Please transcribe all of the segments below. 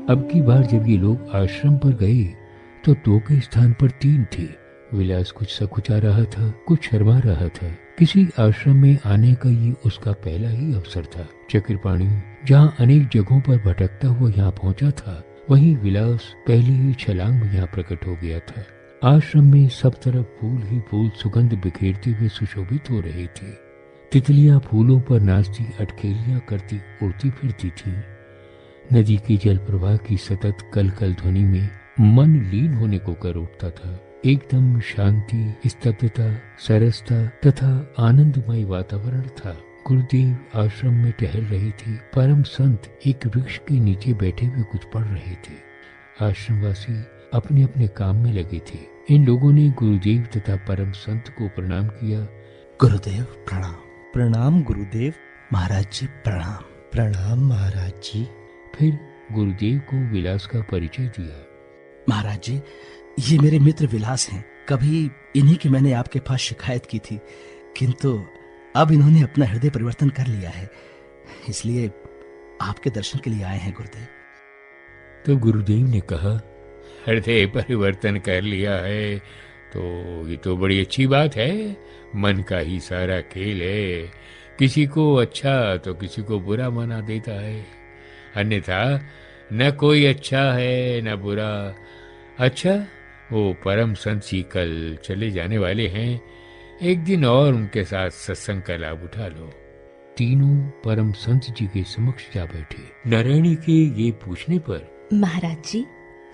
अब की बार जब ये लोग आश्रम पर गए तो 2 के स्थान पर 3 थे। विलास कुछ सकुचा रहा था, कुछ शर्मा रहा था। किसी आश्रम में आने का ये उसका पहला ही अवसर था। चक्रपाणी जहाँ अनेक जगहों पर भटकता हुआ यहाँ पहुंचा था, वहीं विलास पहली ही छलांग में यहाँ प्रकट हो गया था। आश्रम में सब तरफ फूल ही फूल सुगंध बिखेरते हुए सुशोभित हो रहे थे। तितलियां फूलों पर नाचती अटखेलियां करती उड़ती फिरती थीं। नदी के जल प्रवाह की सतत कल कल ध्वनि में मन लीन होने को कर उठता था। एकदम शांति, स्तब्धता, सरसता तथा आनंदमय वातावरण था। गुरुदेव आश्रम में टहल रहे थे। परम संत एक वृक्ष के नीचे बैठे हुए कुछ पढ़ रहे थे। आश्रमवासी अपने अपने काम में लगे थे। इन लोगों ने गुरुदेव तथा परम संत को प्रणाम किया। गुरुदेव प्रणाम। प्रणाम गुरुदेव। महाराज जी प्रणाम। प्रणाम महाराज जी। फिर गुरुदेव को विलास का परिचय दिया। महाराज जी, ये मेरे मित्र विलास हैं। कभी इन्हीं की मैंने आपके पास शिकायत की थी, किंतु अब इन्होंने अपना हृदय परिवर्तन कर लिया है, इसलिए आपके दर्शन के लिए आए हैं गुरुदेव। तो गुरुदेव ने कहा, हृदय परिवर्तन कर लिया है तो ये तो बड़ी अच्छी बात है। मन का ही सारा खेल है। किसी को अच्छा तो किसी को बुरा माना देता है, अन्यथा न कोई अच्छा है न बुरा। अच्छा, वो परम संत जी कल चले जाने वाले हैं, एक दिन और उनके साथ सत्संग का लाभ उठा लो। तीनों परम संत जी के समक्ष जा बैठे। नारायणी के ये पूछने पर, महाराज जी,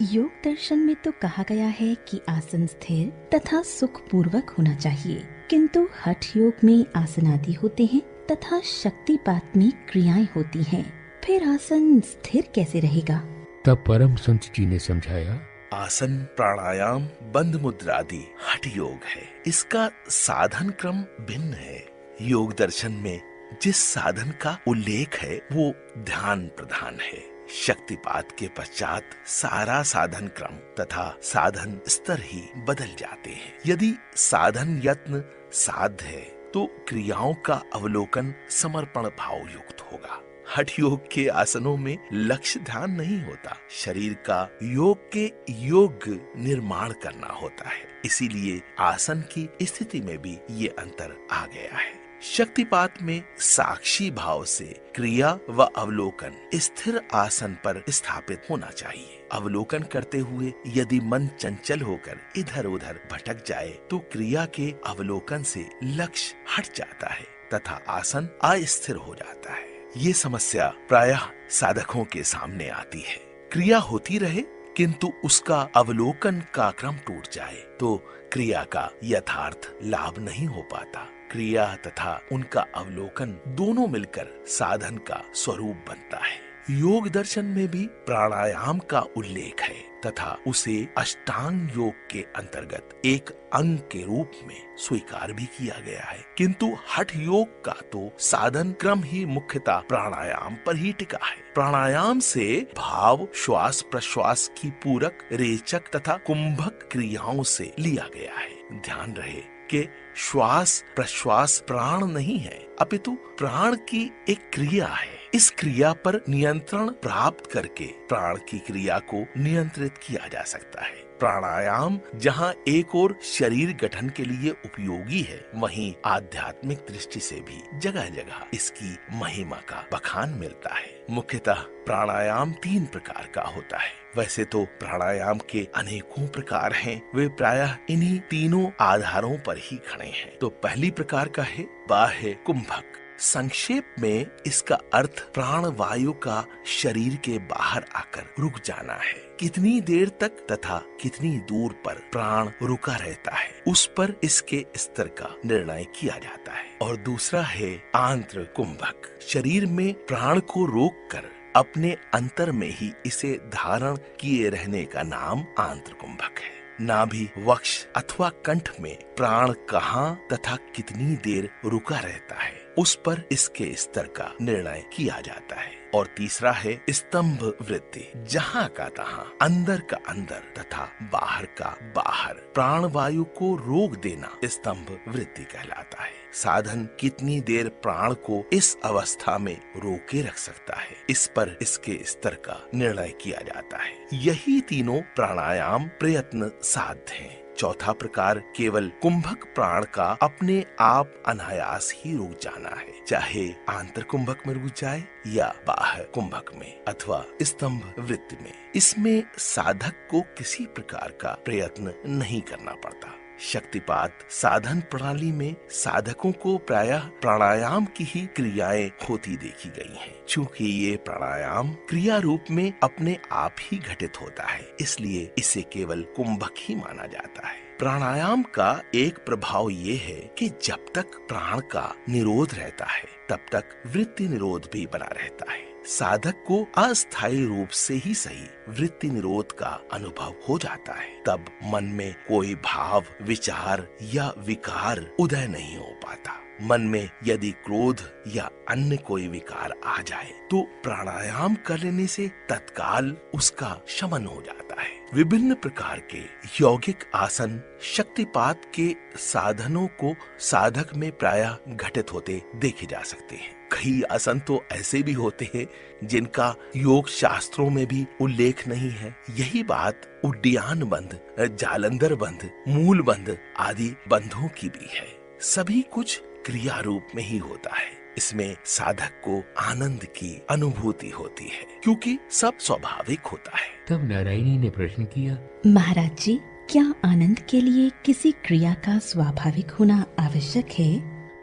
योग दर्शन में तो कहा गया है कि आसन स्थिर तथा सुख पूर्वक होना चाहिए, किंतु हठ योग में आसन आदि होते हैं तथा शक्तिपात में क्रियाएं होती हैं। फिर आसन स्थिर कैसे रहेगा? तब परम संत जी ने समझाया, आसन, प्राणायाम, बंध मुद्रा आदि हठ योग है। इसका साधन क्रम भिन्न है। योग दर्शन में जिस साधन का उल्लेख है वो ध्यान प्रधान है। शक्तिपात के पश्चात सारा साधन क्रम तथा साधन स्तर ही बदल जाते हैं। यदि साधन यत्न साध्य है तो क्रियाओं का अवलोकन समर्पण भाव युक्त होगा। हठ योग के आसनों में लक्ष्य ध्यान नहीं होता, शरीर का योग के योग्य निर्माण करना होता है। इसीलिए आसन की स्थिति में भी ये अंतर आ गया है। शक्तिपात में साक्षी भाव से क्रिया व अवलोकन स्थिर आसन पर स्थापित होना चाहिए। अवलोकन करते हुए यदि मन चंचल होकर इधर उधर भटक जाए तो क्रिया के अवलोकन से लक्ष्य हट जाता है तथा आसन अस्थिर हो जाता है। ये समस्या प्रायः साधकों के सामने आती है। क्रिया होती रहे किंतु उसका अवलोकन का क्रम टूट जाए तो क्रिया का यथार्थ लाभ नहीं हो पाता। क्रिया तथा उनका अवलोकन दोनों मिलकर साधन का स्वरूप बनता है। योग दर्शन में भी प्राणायाम का उल्लेख है तथा उसे अष्टांग योग के अंतर्गत एक अंग के रूप में स्वीकार भी किया गया है, किंतु हठ योग का तो साधन क्रम ही मुख्यतः प्राणायाम पर ही टिका है। प्राणायाम से भाव श्वास प्रश्वास की पूरक, रेचक तथा कुंभक क्रियाओं से लिया गया है। ध्यान रहे कि श्वास प्रश्वास प्राण नहीं है, अपितु प्राण की एक क्रिया है। इस क्रिया पर नियंत्रण प्राप्त करके प्राण की क्रिया को नियंत्रित किया जा सकता है। प्राणायाम जहाँ एक और शरीर गठन के लिए उपयोगी है, वहीं आध्यात्मिक दृष्टि से भी जगह जगह इसकी महिमा का बखान मिलता है। मुख्यतः प्राणायाम 3 प्रकार का होता है। वैसे तो प्राणायाम के अनेकों प्रकार हैं, वे प्रायः इन्हीं तीनों आधारों पर ही खड़े हैं। तो पहली प्रकार का है बाह्य कुंभक। संक्षेप में इसका अर्थ प्राण वायु का शरीर के बाहर आकर रुक जाना है। कितनी देर तक तथा कितनी दूर पर प्राण रुका रहता है, उस पर इसके स्तर का निर्णय किया जाता है। और दूसरा है आंत्र कुंभक। शरीर में प्राण को रोककर अपने अंतर में ही इसे धारण किए रहने का नाम आंत्र कुंभक है। नाभि, वक्ष अथवा कंठ में प्राण कहाँ तथा कितनी देर रुका रहता है, उस पर इसके स्तर का निर्णय किया जाता है। और तीसरा है स्तंभ वृत्ति, जहाँ का तहाँ, अंदर का अंदर तथा बाहर का बाहर प्राण वायु को रोक देना स्तंभ वृत्ति कहलाता है। साधन कितनी देर प्राण को इस अवस्था में रोके रख सकता है, इस पर इसके स्तर का निर्णय किया जाता है। यही तीनों प्राणायाम प्रयत्न साध्य हैं। चौथा प्रकार केवल कुंभक प्राण का अपने आप अनायास ही रुक जाना है, चाहे आंतर कुंभक में रुक जाए या बाह्य कुंभक में अथवा स्तंभ वृत्ति में। इसमें साधक को किसी प्रकार का प्रयत्न नहीं करना पड़ता। शक्तिपात साधन प्रणाली में साधकों को प्रायः प्राणायाम की ही क्रियाएं होती देखी गई हैं। चूंकि ये प्राणायाम क्रिया रूप में अपने आप ही घटित होता है, इसलिए इसे केवल कुंभक ही माना जाता है। प्राणायाम का एक प्रभाव ये है कि जब तक प्राण का निरोध रहता है तब तक वृत्ति निरोध भी बना रहता है। साधक को अस्थायी रूप से ही सही वृत्ति निरोध का अनुभव हो जाता है, तब मन में कोई भाव, विचार या विकार उदय नहीं हो पाता। मन में यदि क्रोध या अन्य कोई विकार आ जाए तो प्राणायाम कर लेने से तत्काल उसका शमन हो जाता है। विभिन्न प्रकार के यौगिक आसन शक्तिपात के साधनों को साधक में प्रायः घटित होते देखे जा सकते हैं। कई आसन तो ऐसे भी होते हैं जिनका योग शास्त्रों में भी उल्लेख नहीं है। यही बात उड्डयन बंध, जालंधर बंध, मूल बंध आदि बंधों की भी है। सभी कुछ क्रिया रूप में ही होता है। इसमें साधक को आनंद की अनुभूति होती है, क्योंकि सब स्वाभाविक होता है। तब नारायणी ने प्रश्न किया, महाराज जी, क्या आनंद के लिए किसी क्रिया का स्वाभाविक होना आवश्यक है?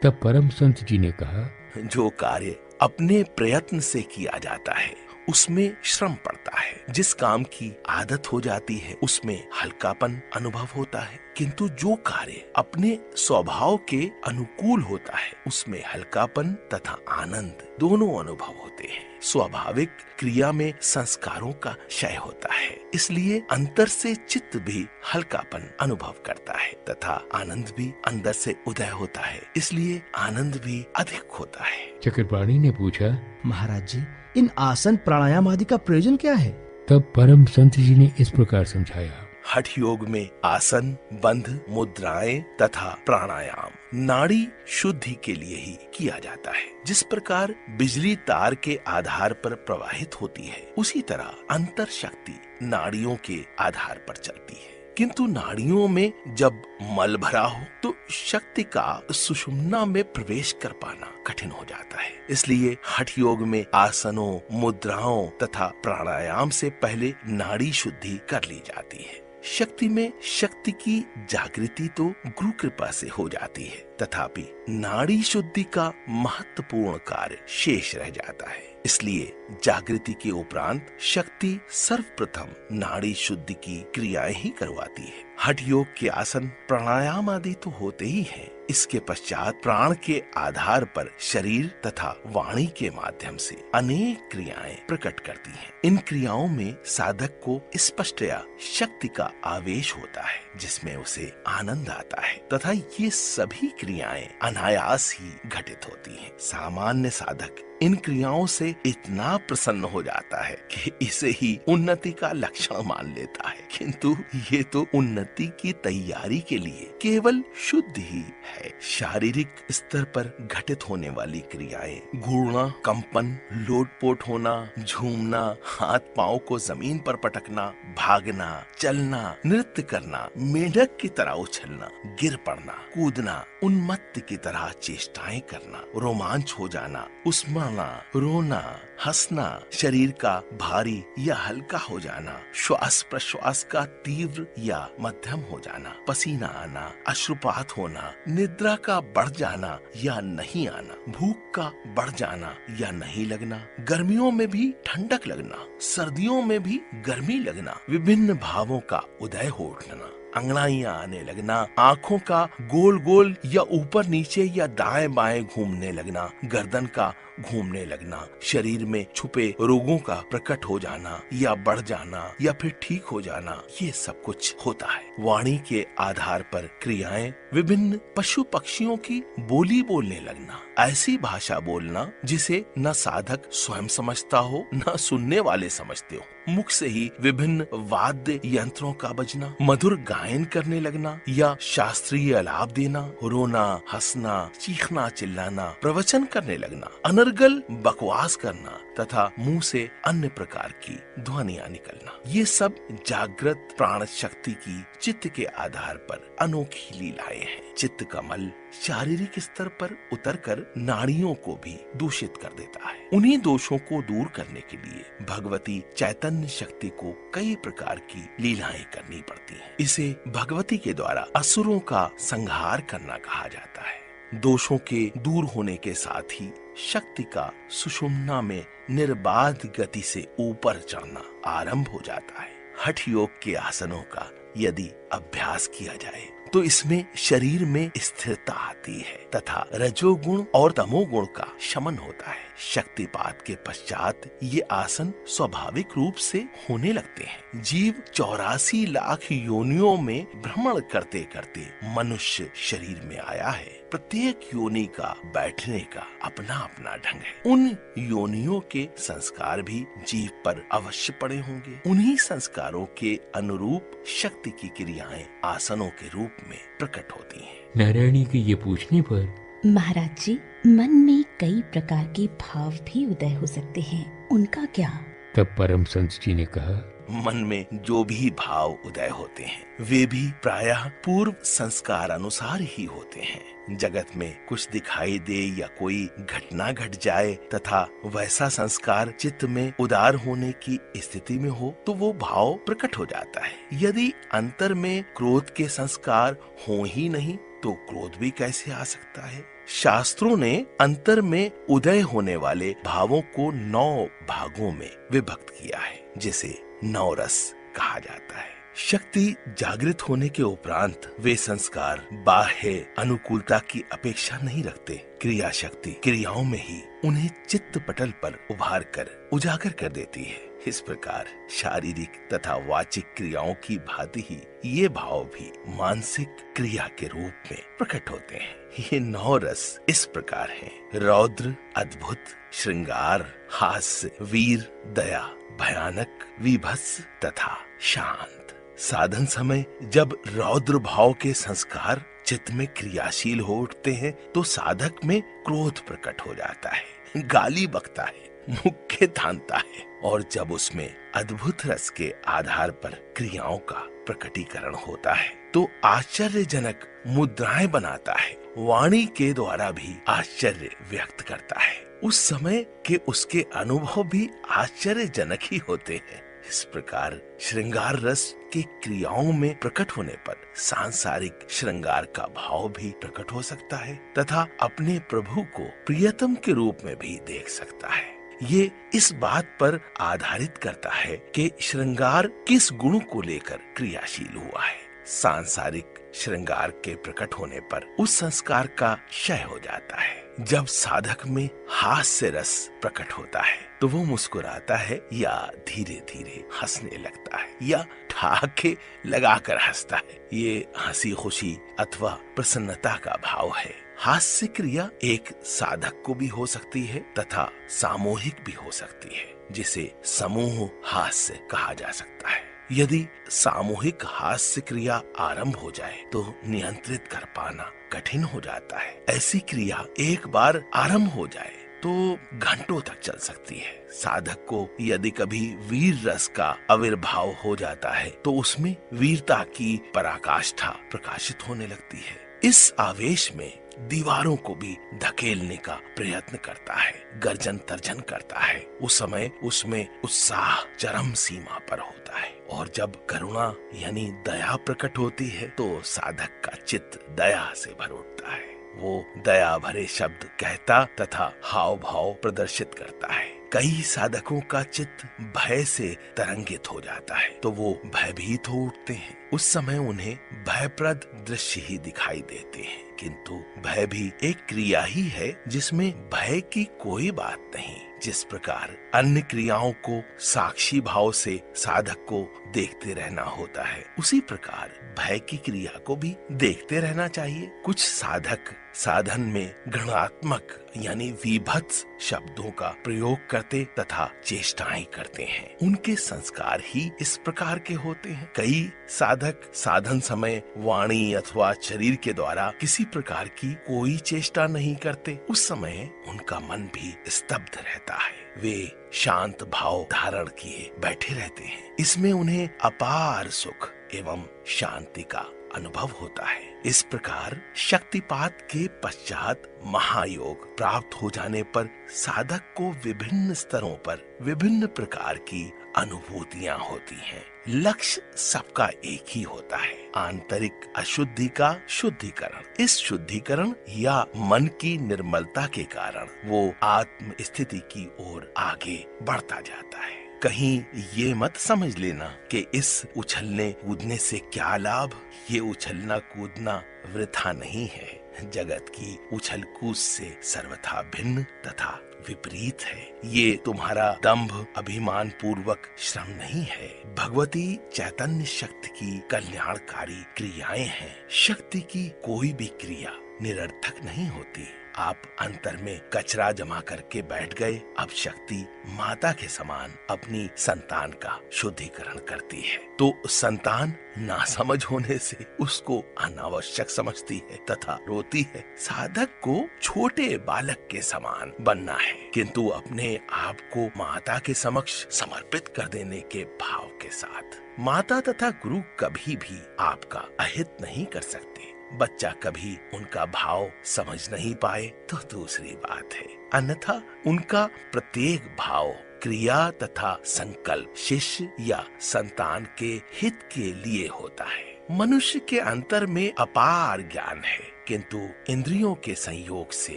तब परम संत जी ने कहा, जो कार्य अपने प्रयत्न से किया जाता है उसमें श्रम पड़ता है। जिस काम की आदत हो जाती है उसमें हल्कापन अनुभव होता है, किंतु जो कार्य अपने स्वभाव के अनुकूल होता है उसमें हल्कापन तथा आनंद दोनों अनुभव होते हैं। स्वाभाविक क्रिया में संस्कारों का क्षय होता है, इसलिए अंतर से चित्त भी हल्कापन अनुभव करता है तथा आनंद भी अंदर से उदय होता है, इसलिए आनंद भी अधिक होता है। चक्रपाणी ने पूछा, महाराज जी, इन आसन प्राणायाम आदि का प्रयोजन क्या है? तब परम संत जी ने इस प्रकार समझाया, हठ योग में आसन, बंध, मुद्राएं तथा प्राणायाम नाड़ी शुद्धि के लिए ही किया जाता है। जिस प्रकार बिजली तार के आधार पर प्रवाहित होती है, उसी तरह अंतर शक्ति नाड़ियों के आधार पर चलती है। किंतु नाड़ियों में जब मल भरा हो तो शक्ति का सुषुम्ना में प्रवेश कर पाना कठिन हो जाता है। इसलिए हठ योग में आसनों, मुद्राओं तथा प्राणायाम से पहले नाड़ी शुद्धि कर ली जाती है। शक्ति में शक्ति की जागृति तो गुरु कृपा से हो जाती है, तथापि नाड़ी शुद्धि का महत्वपूर्ण कार्य शेष रह जाता है। इसलिए जागृति के उपरांत शक्ति सर्वप्रथम नाड़ी शुद्धि की क्रियाएं ही करवाती है। हठ योग के आसन, प्राणायाम आदि तो होते ही हैं, इसके पश्चात प्राण के आधार पर शरीर तथा वाणी के माध्यम से अनेक क्रियाएं प्रकट करती हैं। इन क्रियाओं में साधक को स्पष्टतया शक्ति का आवेश होता है, जिसमें उसे आनंद आता है तथा ये सभी क्रियाएं अनायास ही घटित होती हैं। सामान्य साधक इन क्रियाओं से इतना प्रसन्न हो जाता है कि इसे ही उन्नति का लक्षण मान लेता है, किंतु ये तो उन्नति की तैयारी के लिए केवल शुद्ध ही है। शारीरिक स्तर पर घटित होने वाली क्रियाएं घूरना, कंपन, लोटपोट होना, झूमना, हाथ पांव को जमीन पर पटकना, भागना, चलना, नृत्य करना, मेढक की तरह उछलना, गिर पड़ना, कूदना, उन्मत्त की तरह चेष्टाएं करना, रोमांच हो जाना, उस्माना, रोना, हंसना, शरीर का भारी या हल्का हो जाना, श्वास प्रश्वास का तीव्र या मध्यम हो जाना, पसीना आना, अश्रुपात होना, निद्रा का बढ़ जाना या नहीं आना, भूख का बढ़ जाना या नहीं लगना, गर्मियों में भी ठंडक लगना, सर्दियों में भी गर्मी लगना, विभिन्न भावों का उदय हो उठना, अंगड़ाइयां आने लगना, आंखों का गोल गोल या ऊपर नीचे या दाएं बाएं घूमने लगना, गर्दन का घूमने लगना, शरीर में छुपे रोगों का प्रकट हो जाना या बढ़ जाना या फिर ठीक हो जाना, ये सब कुछ होता है। वाणी के आधार पर क्रियाएं, विभिन्न पशु पक्षियों की बोली बोलने लगना, ऐसी भाषा बोलना जिसे न साधक स्वयं समझता हो न सुनने वाले समझते हो, मुख से ही विभिन्न वाद्य यंत्रों का बजना, मधुर गायन करने लगना या शास्त्रीय आलाप देना, रोना, हंसना, चीखना, चिल्लाना, प्रवचन करने लगना, अनर्गल बकवास करना तथा मुंह से अन्य प्रकार की ध्वनियां निकलना, ये सब जागृत प्राण शक्ति की चित्त के आधार पर अनोखी लीलाएं हैं। चित्त का मल शारीरिक स्तर पर उतरकर नाड़ियों को भी दूषित कर देता है। उन्हीं दोषों को दूर करने के लिए भगवती चैतन्य शक्ति को कई प्रकार की लीलाएं करनी पड़ती हैं। इसे भगवती के द्वारा असुरों का संहार करना कहा जाता है। दोषों के दूर होने के साथ ही शक्ति का सुषुम्ना में निर्बाध गति से ऊपर चढ़ना आरंभ हो जाता है। हठ योग के आसनों का यदि अभ्यास किया जाए तो इसमें शरीर में स्थिरता आती है तथा रजोगुण और तमोगुण का शमन होता है। शक्तिपात के पश्चात ये आसन स्वाभाविक रूप से होने लगते हैं। जीव 84 लाख योनियों में भ्रमण करते करते मनुष्य शरीर में आया है। प्रत्येक योनि का बैठने का अपना अपना ढंग है। उन योनियों के संस्कार भी जीव पर अवश्य पड़े होंगे। उन्हीं संस्कारों के अनुरूप शक्ति की क्रियाएं आसनों के रूप में प्रकट होती हैं। नारायणी के ये पूछने पर महाराज जी, मन में कई प्रकार के भाव भी उदय हो सकते हैं, उनका क्या? तब परम संत जी ने कहा, मन में जो भी भाव उदय होते हैं वे भी प्रायः पूर्व संस्कार अनुसार ही होते हैं। जगत में कुछ दिखाई दे या कोई घटना घट जाए तथा वैसा संस्कार चित्त में उदार होने की स्थिति में हो तो वो भाव प्रकट हो जाता है। यदि अंतर में क्रोध के संस्कार हो ही नहीं तो क्रोध भी कैसे आ सकता है। शास्त्रों ने अंतर में उदय होने वाले भावों को 9 भागों में विभक्त किया है, जिसे 9 रस कहा जाता है। शक्ति जागृत होने के उपरांत वे संस्कार बाह्य अनुकूलता की अपेक्षा नहीं रखते। क्रिया शक्ति क्रियाओं में ही उन्हें चित्त पटल पर उभार कर उजागर कर देती है। इस प्रकार शारीरिक तथा वाचिक क्रियाओं की भांति ही ये भाव भी मानसिक क्रिया के रूप में प्रकट होते हैं। ये 9 रस इस प्रकार हैं: रौद्र, अद्भुत, श्रृंगार, हास्य, वीर, दया, भयानक, विभत्स तथा शांत। साधन समय जब रौद्र भाव के संस्कार चित्त में क्रियाशील हो उठते हैं तो साधक में क्रोध प्रकट हो जाता है, गाली बकता है, मुक्के तानता है, और जब उसमें अद्भुत रस के आधार पर क्रियाओं का प्रकटीकरण होता है तो आश्चर्यजनक मुद्राएं बनाता है, वाणी के द्वारा भी आश्चर्य व्यक्त करता है। उस समय के उसके अनुभव भी आश्चर्यजनक ही होते हैं। इस प्रकार श्रृंगार रस की क्रियाओं में प्रकट होने पर सांसारिक श्रृंगार का भाव भी प्रकट हो सकता है तथा अपने प्रभु को प्रियतम के रूप में भी देख सकता है। ये इस बात पर आधारित करता है कि श्रृंगार किस गुण को लेकर क्रियाशील हुआ है। सांसारिक श्रृंगार के प्रकट होने पर उस संस्कार का क्षय हो जाता है। जब साधक में हास्य रस प्रकट होता है तो वो मुस्कुराता है या धीरे धीरे हंसने लगता है या ठहाके लगाकर हंसता है। ये हंसी खुशी अथवा प्रसन्नता का भाव है। हास्य क्रिया एक साधक को भी हो सकती है तथा सामूहिक भी हो सकती है, जिसे समूह हास्य कहा जा सकता है। यदि सामूहिक हास्य क्रिया आरंभ हो जाए तो नियंत्रित कर पाना कठिन हो जाता है। ऐसी क्रिया एक बार आरंभ हो जाए तो घंटों तक चल सकती है। साधक को यदि कभी वीर रस का आविर्भाव हो जाता है तो उसमें वीरता की पराकाष्ठा प्रकाशित होने लगती है। इस आवेश में दीवारों को भी धकेलने का प्रयत्न करता है, गर्जन तर्जन करता है। उस समय उसमें उत्साह चरम सीमा पर होता है और जब करुणा यानी दया प्रकट होती है तो साधक का चित्त दया से भर उठता है। वो दया भरे शब्द कहता तथा हाव भाव प्रदर्शित करता है। कई साधकों का चित्त भय से तरंगित हो जाता है तो वो भयभीत हो उठते हैं। उस समय उन्हें भयप्रद दृश्य ही दिखाई देते हैं, किंतु भय भी एक क्रिया ही है जिसमें भय की कोई बात नहीं। जिस प्रकार अन्य क्रियाओं को साक्षी भाव से साधक को देखते रहना होता है, उसी प्रकार भय की क्रिया को भी देखते रहना चाहिए। कुछ साधक साधन में गणात्मक यानी विभत्स शब्दों का प्रयोग करते तथा चेष्टाएं करते हैं। उनके संस्कार ही इस प्रकार के होते हैं। कई साधक साधन समय वाणी अथवा शरीर के द्वारा किसी प्रकार की कोई चेष्टा नहीं करते। उस समय उनका मन भी स्तब्ध रहता है, वे शांत भाव धारण किए बैठे रहते हैं। इसमें उन्हें अपार सुख एवं शांति का अनुभव होता है। इस प्रकार शक्तिपात के पश्चात महायोग प्राप्त हो जाने पर साधक को विभिन्न स्तरों पर विभिन्न प्रकार की अनुभूतियां होती हैं। लक्ष्य सबका एक ही होता है, आंतरिक अशुद्धि का शुद्धिकरण। इस शुद्धिकरण या मन की निर्मलता के कारण वो आत्म स्थिति की ओर आगे बढ़ता जाता है। कहीं ये मत समझ लेना कि इस उछलने कूदने से क्या लाभ। ये उछलना कूदना वृथा नहीं है, जगत की उछल कूद से सर्वथा भिन्न तथा विपरीत है। ये तुम्हारा दंभ अभिमान पूर्वक श्रम नहीं है, भगवती चैतन्य शक्ति की कल्याणकारी क्रियाएं हैं। शक्ति की कोई भी क्रिया निरर्थक नहीं होती। आप अंतर में कचरा जमा करके बैठ गए, अब शक्ति माता के समान अपनी संतान का शुद्धिकरण करती है, तो संतान नासमझ होने से उसको अनावश्यक समझती है तथा रोती है। साधक को छोटे बालक के समान बनना है, किंतु अपने आप को माता के समक्ष समर्पित कर देने के भाव के साथ। माता तथा गुरु कभी भी आपका अहित नहीं कर सकते। बच्चा कभी उनका भाव समझ नहीं पाए तो दूसरी बात है, अन्यथा उनका प्रत्येक भाव क्रिया तथा संकल्प शिष्य या संतान के हित के लिए होता है। मनुष्य के अंतर में अपार ज्ञान है, किंतु इंद्रियों के संयोग से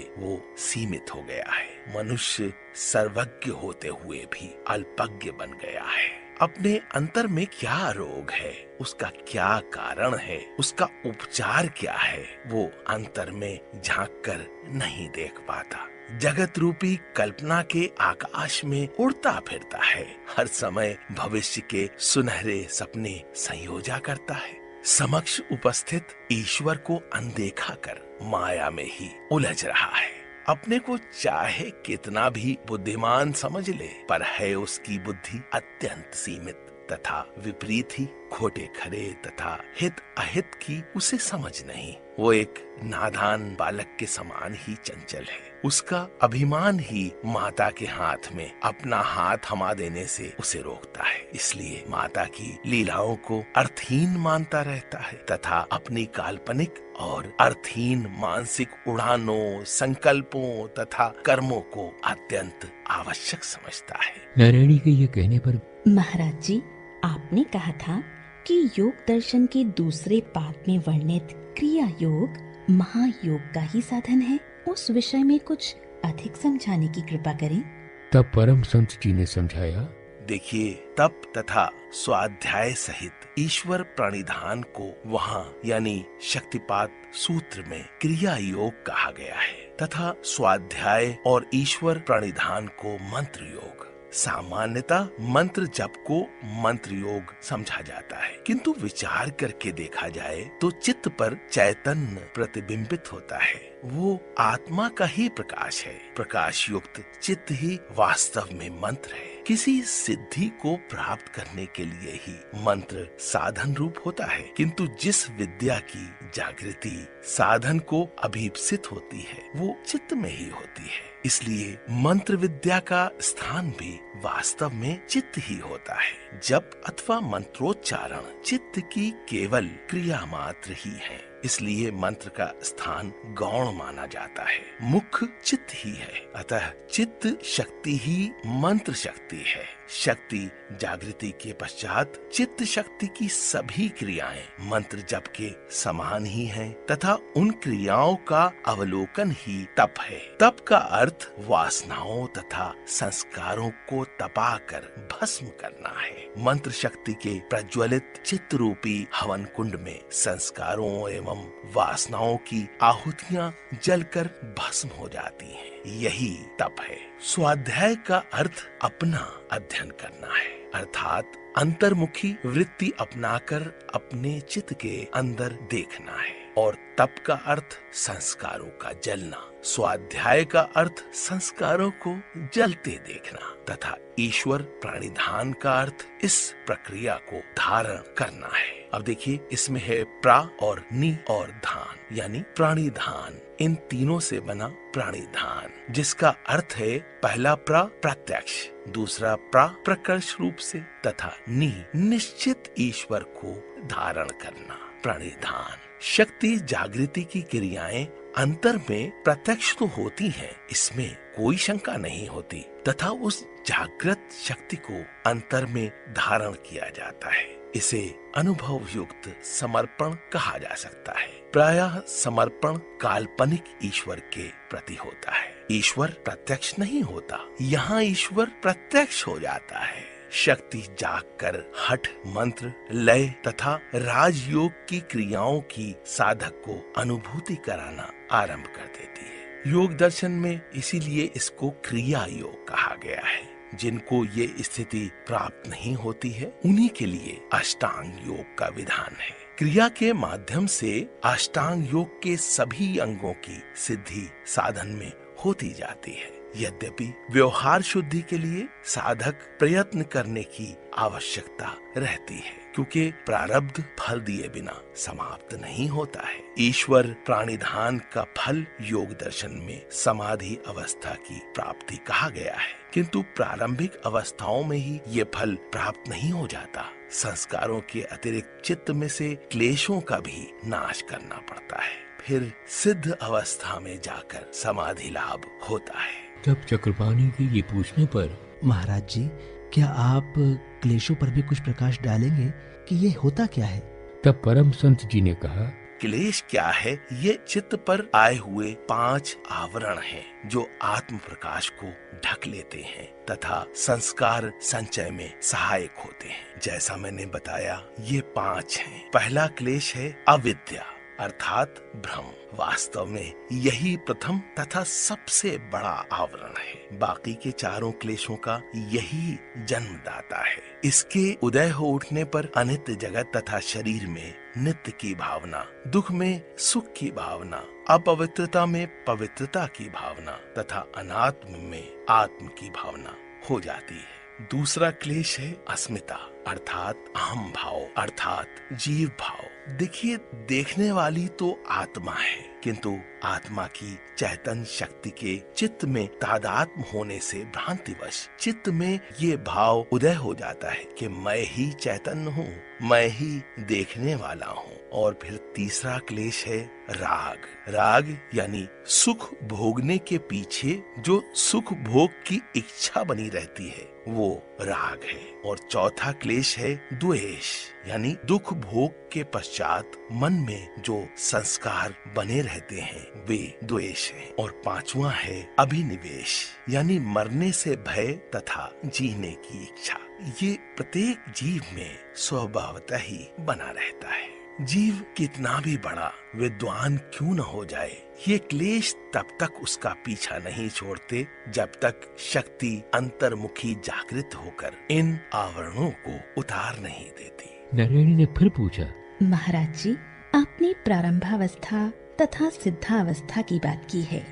वो सीमित हो गया है। मनुष्य सर्वज्ञ होते हुए भी अल्पज्ञ बन गया है। अपने अंतर में क्या रोग है, उसका क्या कारण है, उसका उपचार क्या है, वो अंतर में झांक कर नहीं देख पाता। जगत रूपी कल्पना के आकाश में उड़ता फिरता है, हर समय भविष्य के सुनहरे सपने संयोजा करता है। समक्ष उपस्थित ईश्वर को अनदेखा कर माया में ही उलझ रहा है। अपने को चाहे कितना भी बुद्धिमान समझ ले, पर है उसकी बुद्धि अत्यंत सीमित तथा विपरीत ही। खोटे खरे तथा हित अहित की उसे समझ नहीं। वो एक नादान बालक के समान ही चंचल है। उसका अभिमान ही माता के हाथ में अपना हाथ थमा देने से उसे रोकता है। इसलिए माता की लीलाओं को अर्थहीन मानता रहता है तथा अपनी काल्पनिक और अर्थहीन मानसिक उड़ानों, संकल्पों तथा कर्मों को अत्यंत आवश्यक समझता है। नारायणी के ये कहने पर महाराज जी, आपने कहा था कि योग दर्शन के दूसरे पाद में वर्णित क्रिया योग महायोग का ही साधन है। उस विषय में कुछ अधिक समझाने की कृपा करें। तब परम संत जी ने समझाया। देखिए, तप तथा स्वाध्याय सहित ईश्वर प्रणिधान को वहाँ यानी शक्तिपात सूत्र में क्रिया योग कहा गया है तथा स्वाध्याय और ईश्वर प्रणिधान को मंत्र योग। सामान्यतः मंत्र जप को मंत्र योग समझा जाता है, किंतु विचार करके देखा जाए तो चित्त पर चैतन्य प्रतिबिंबित होता है। वो आत्मा का ही प्रकाश है। प्रकाश युक्त चित्त ही वास्तव में मंत्र है। किसी सिद्धि को प्राप्त करने के लिए ही मंत्र साधन रूप होता है, किंतु जिस विद्या की जागृति साधन को अभीप्सित होती है वो चित्त में ही होती है। इसलिए मंत्र विद्या का स्थान भी वास्तव में चित्त ही होता है। जप अथवा मंत्रोच्चारण चित्त की केवल क्रिया मात्र ही है। इसलिए मंत्र का स्थान गौण माना जाता है। मुख्य चित्त ही है, अतः चित्त शक्ति ही मंत्र शक्ति है। शक्ति जागृति के पश्चात चित्त शक्ति की सभी क्रियाएं मंत्र जप के समान ही हैं तथा उन क्रियाओं का अवलोकन ही तप है। तप का अर्थ वासनाओं तथा संस्कारों को तपाकर भस्म करना है। मंत्र शक्ति के प्रज्वलित चित्त रूपी हवन कुंड में संस्कारों एवं वासनाओं की आहुतियां जलकर भस्म हो जाती हैं। यही तप है। स्वाध्याय का अर्थ अपना अध्ययन करना है, अर्थात अंतर्मुखी वृत्ति अपनाकर अपने चित्त के अंदर देखना है। और तप का अर्थ संस्कारों का जलना। स्वाध्याय का अर्थ संस्कारों को जलते देखना तथा ईश्वर प्राणिधान का अर्थ इस प्रक्रिया को धारण करना है। अब देखिए, इसमें है प्रा और नी और धान यानी प्राणिधान। इन तीनों से बना प्राणिधान, जिसका अर्थ है पहला प्रा प्रत्यक्ष, दूसरा प्रा प्रकर्ष रूप से तथा नी निश्चित ईश्वर को धारण करना। प्राणिधान शक्ति जागृति की क्रियाएं अंतर में प्रत्यक्ष तो होती हैं, इसमें कोई शंका नहीं होती, तथा उस जागृत शक्ति को अंतर में धारण किया जाता है। इसे अनुभव युक्त समर्पण कहा जा सकता है। प्रायः समर्पण काल्पनिक ईश्वर के प्रति होता है। ईश्वर प्रत्यक्ष नहीं होता, यहाँ ईश्वर प्रत्यक्ष हो जाता है। शक्ति जागकर हठ, मंत्र, लय तथा राजयोग की क्रियाओं की साधक को अनुभूति कराना आरंभ कर देती है। योग दर्शन में इसीलिए इसको क्रिया योग कहा गया है। जिनको ये स्थिति प्राप्त नहीं होती है उन्हीं के लिए अष्टांग योग का विधान है। क्रिया के माध्यम से अष्टांग योग के सभी अंगों की सिद्धि साधन में होती जाती है। यद्यपि व्यवहार शुद्धि के लिए साधक प्रयत्न करने की आवश्यकता रहती है, क्योंकि प्रारब्ध फल दिए बिना समाप्त नहीं होता है। ईश्वर प्राणिधान का फल योग दर्शन में समाधि अवस्था की प्राप्ति कहा गया है, किंतु प्रारंभिक अवस्थाओं में ही ये फल प्राप्त नहीं हो जाता। संस्कारों के अतिरिक्त चित्त में से क्लेशों का भी नाश करना पड़ता है, फिर सिद्ध अवस्था में जाकर समाधि लाभ होता है। तब चक्रपाणी के ये पूछने पर महाराज जी, क्या आप क्लेशों पर भी कुछ प्रकाश डालेंगे कि ये होता क्या है? तब परम संत जी ने कहा, क्लेश क्या है? ये चित्त पर आए हुए 5 आवरण हैं जो आत्म प्रकाश को ढक लेते हैं तथा संस्कार संचय में सहायक होते हैं। जैसा मैंने बताया, ये 5 हैं। पहला क्लेश है अविद्या अर्थात भ्रम। वास्तव में यही प्रथम तथा सबसे बड़ा आवरण है। बाकी के चारों क्लेशों का यही जन्मदाता है। इसके उदय हो उठने पर अनित्य जगत तथा शरीर में नित्य की भावना, दुख में सुख की भावना, अपवित्रता में पवित्रता की भावना तथा अनात्म में आत्म की भावना हो जाती है। दूसरा क्लेश है अस्मिता अर्थात अहम भाव अर्थात जीव भाव। देखिए, देखने वाली तो आत्मा है, किंतु आत्मा की चैतन्य शक्ति के चित्त में तादात्म होने से भ्रांतिवश चित्त में ये भाव उदय हो जाता है कि मैं ही चैतन्य हूँ, मैं ही देखने वाला हूँ। और फिर तीसरा क्लेश है राग। राग यानी सुख भोगने के पीछे जो सुख भोग की इच्छा बनी रहती है वो राग है। और चौथा क्लेश है द्वेष यानी दुख भोग के पश्चात मन में जो संस्कार बने रहते हैं वे द्वेष हैं। और पांचवा है अभिनिवेश यानी मरने से भय तथा जीने की इच्छा। ये प्रत्येक जीव में स्वभावतः ही बना रहता है। जीव कितना भी बड़ा विद्वान क्यों न हो जाए, ये क्लेश तब तक उसका पीछा नहीं छोड़ते जब तक शक्ति अंतर्मुखी जागृत होकर इन आवरणों को उतार नहीं देती। नारायणी ने फिर पूछा, महाराज जी, आपने प्रारंभावस्था तथा सिद्धावस्था की बात की है,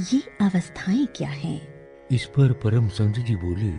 ये अवस्थाएं क्या हैं? इस पर परम संत जी बोले,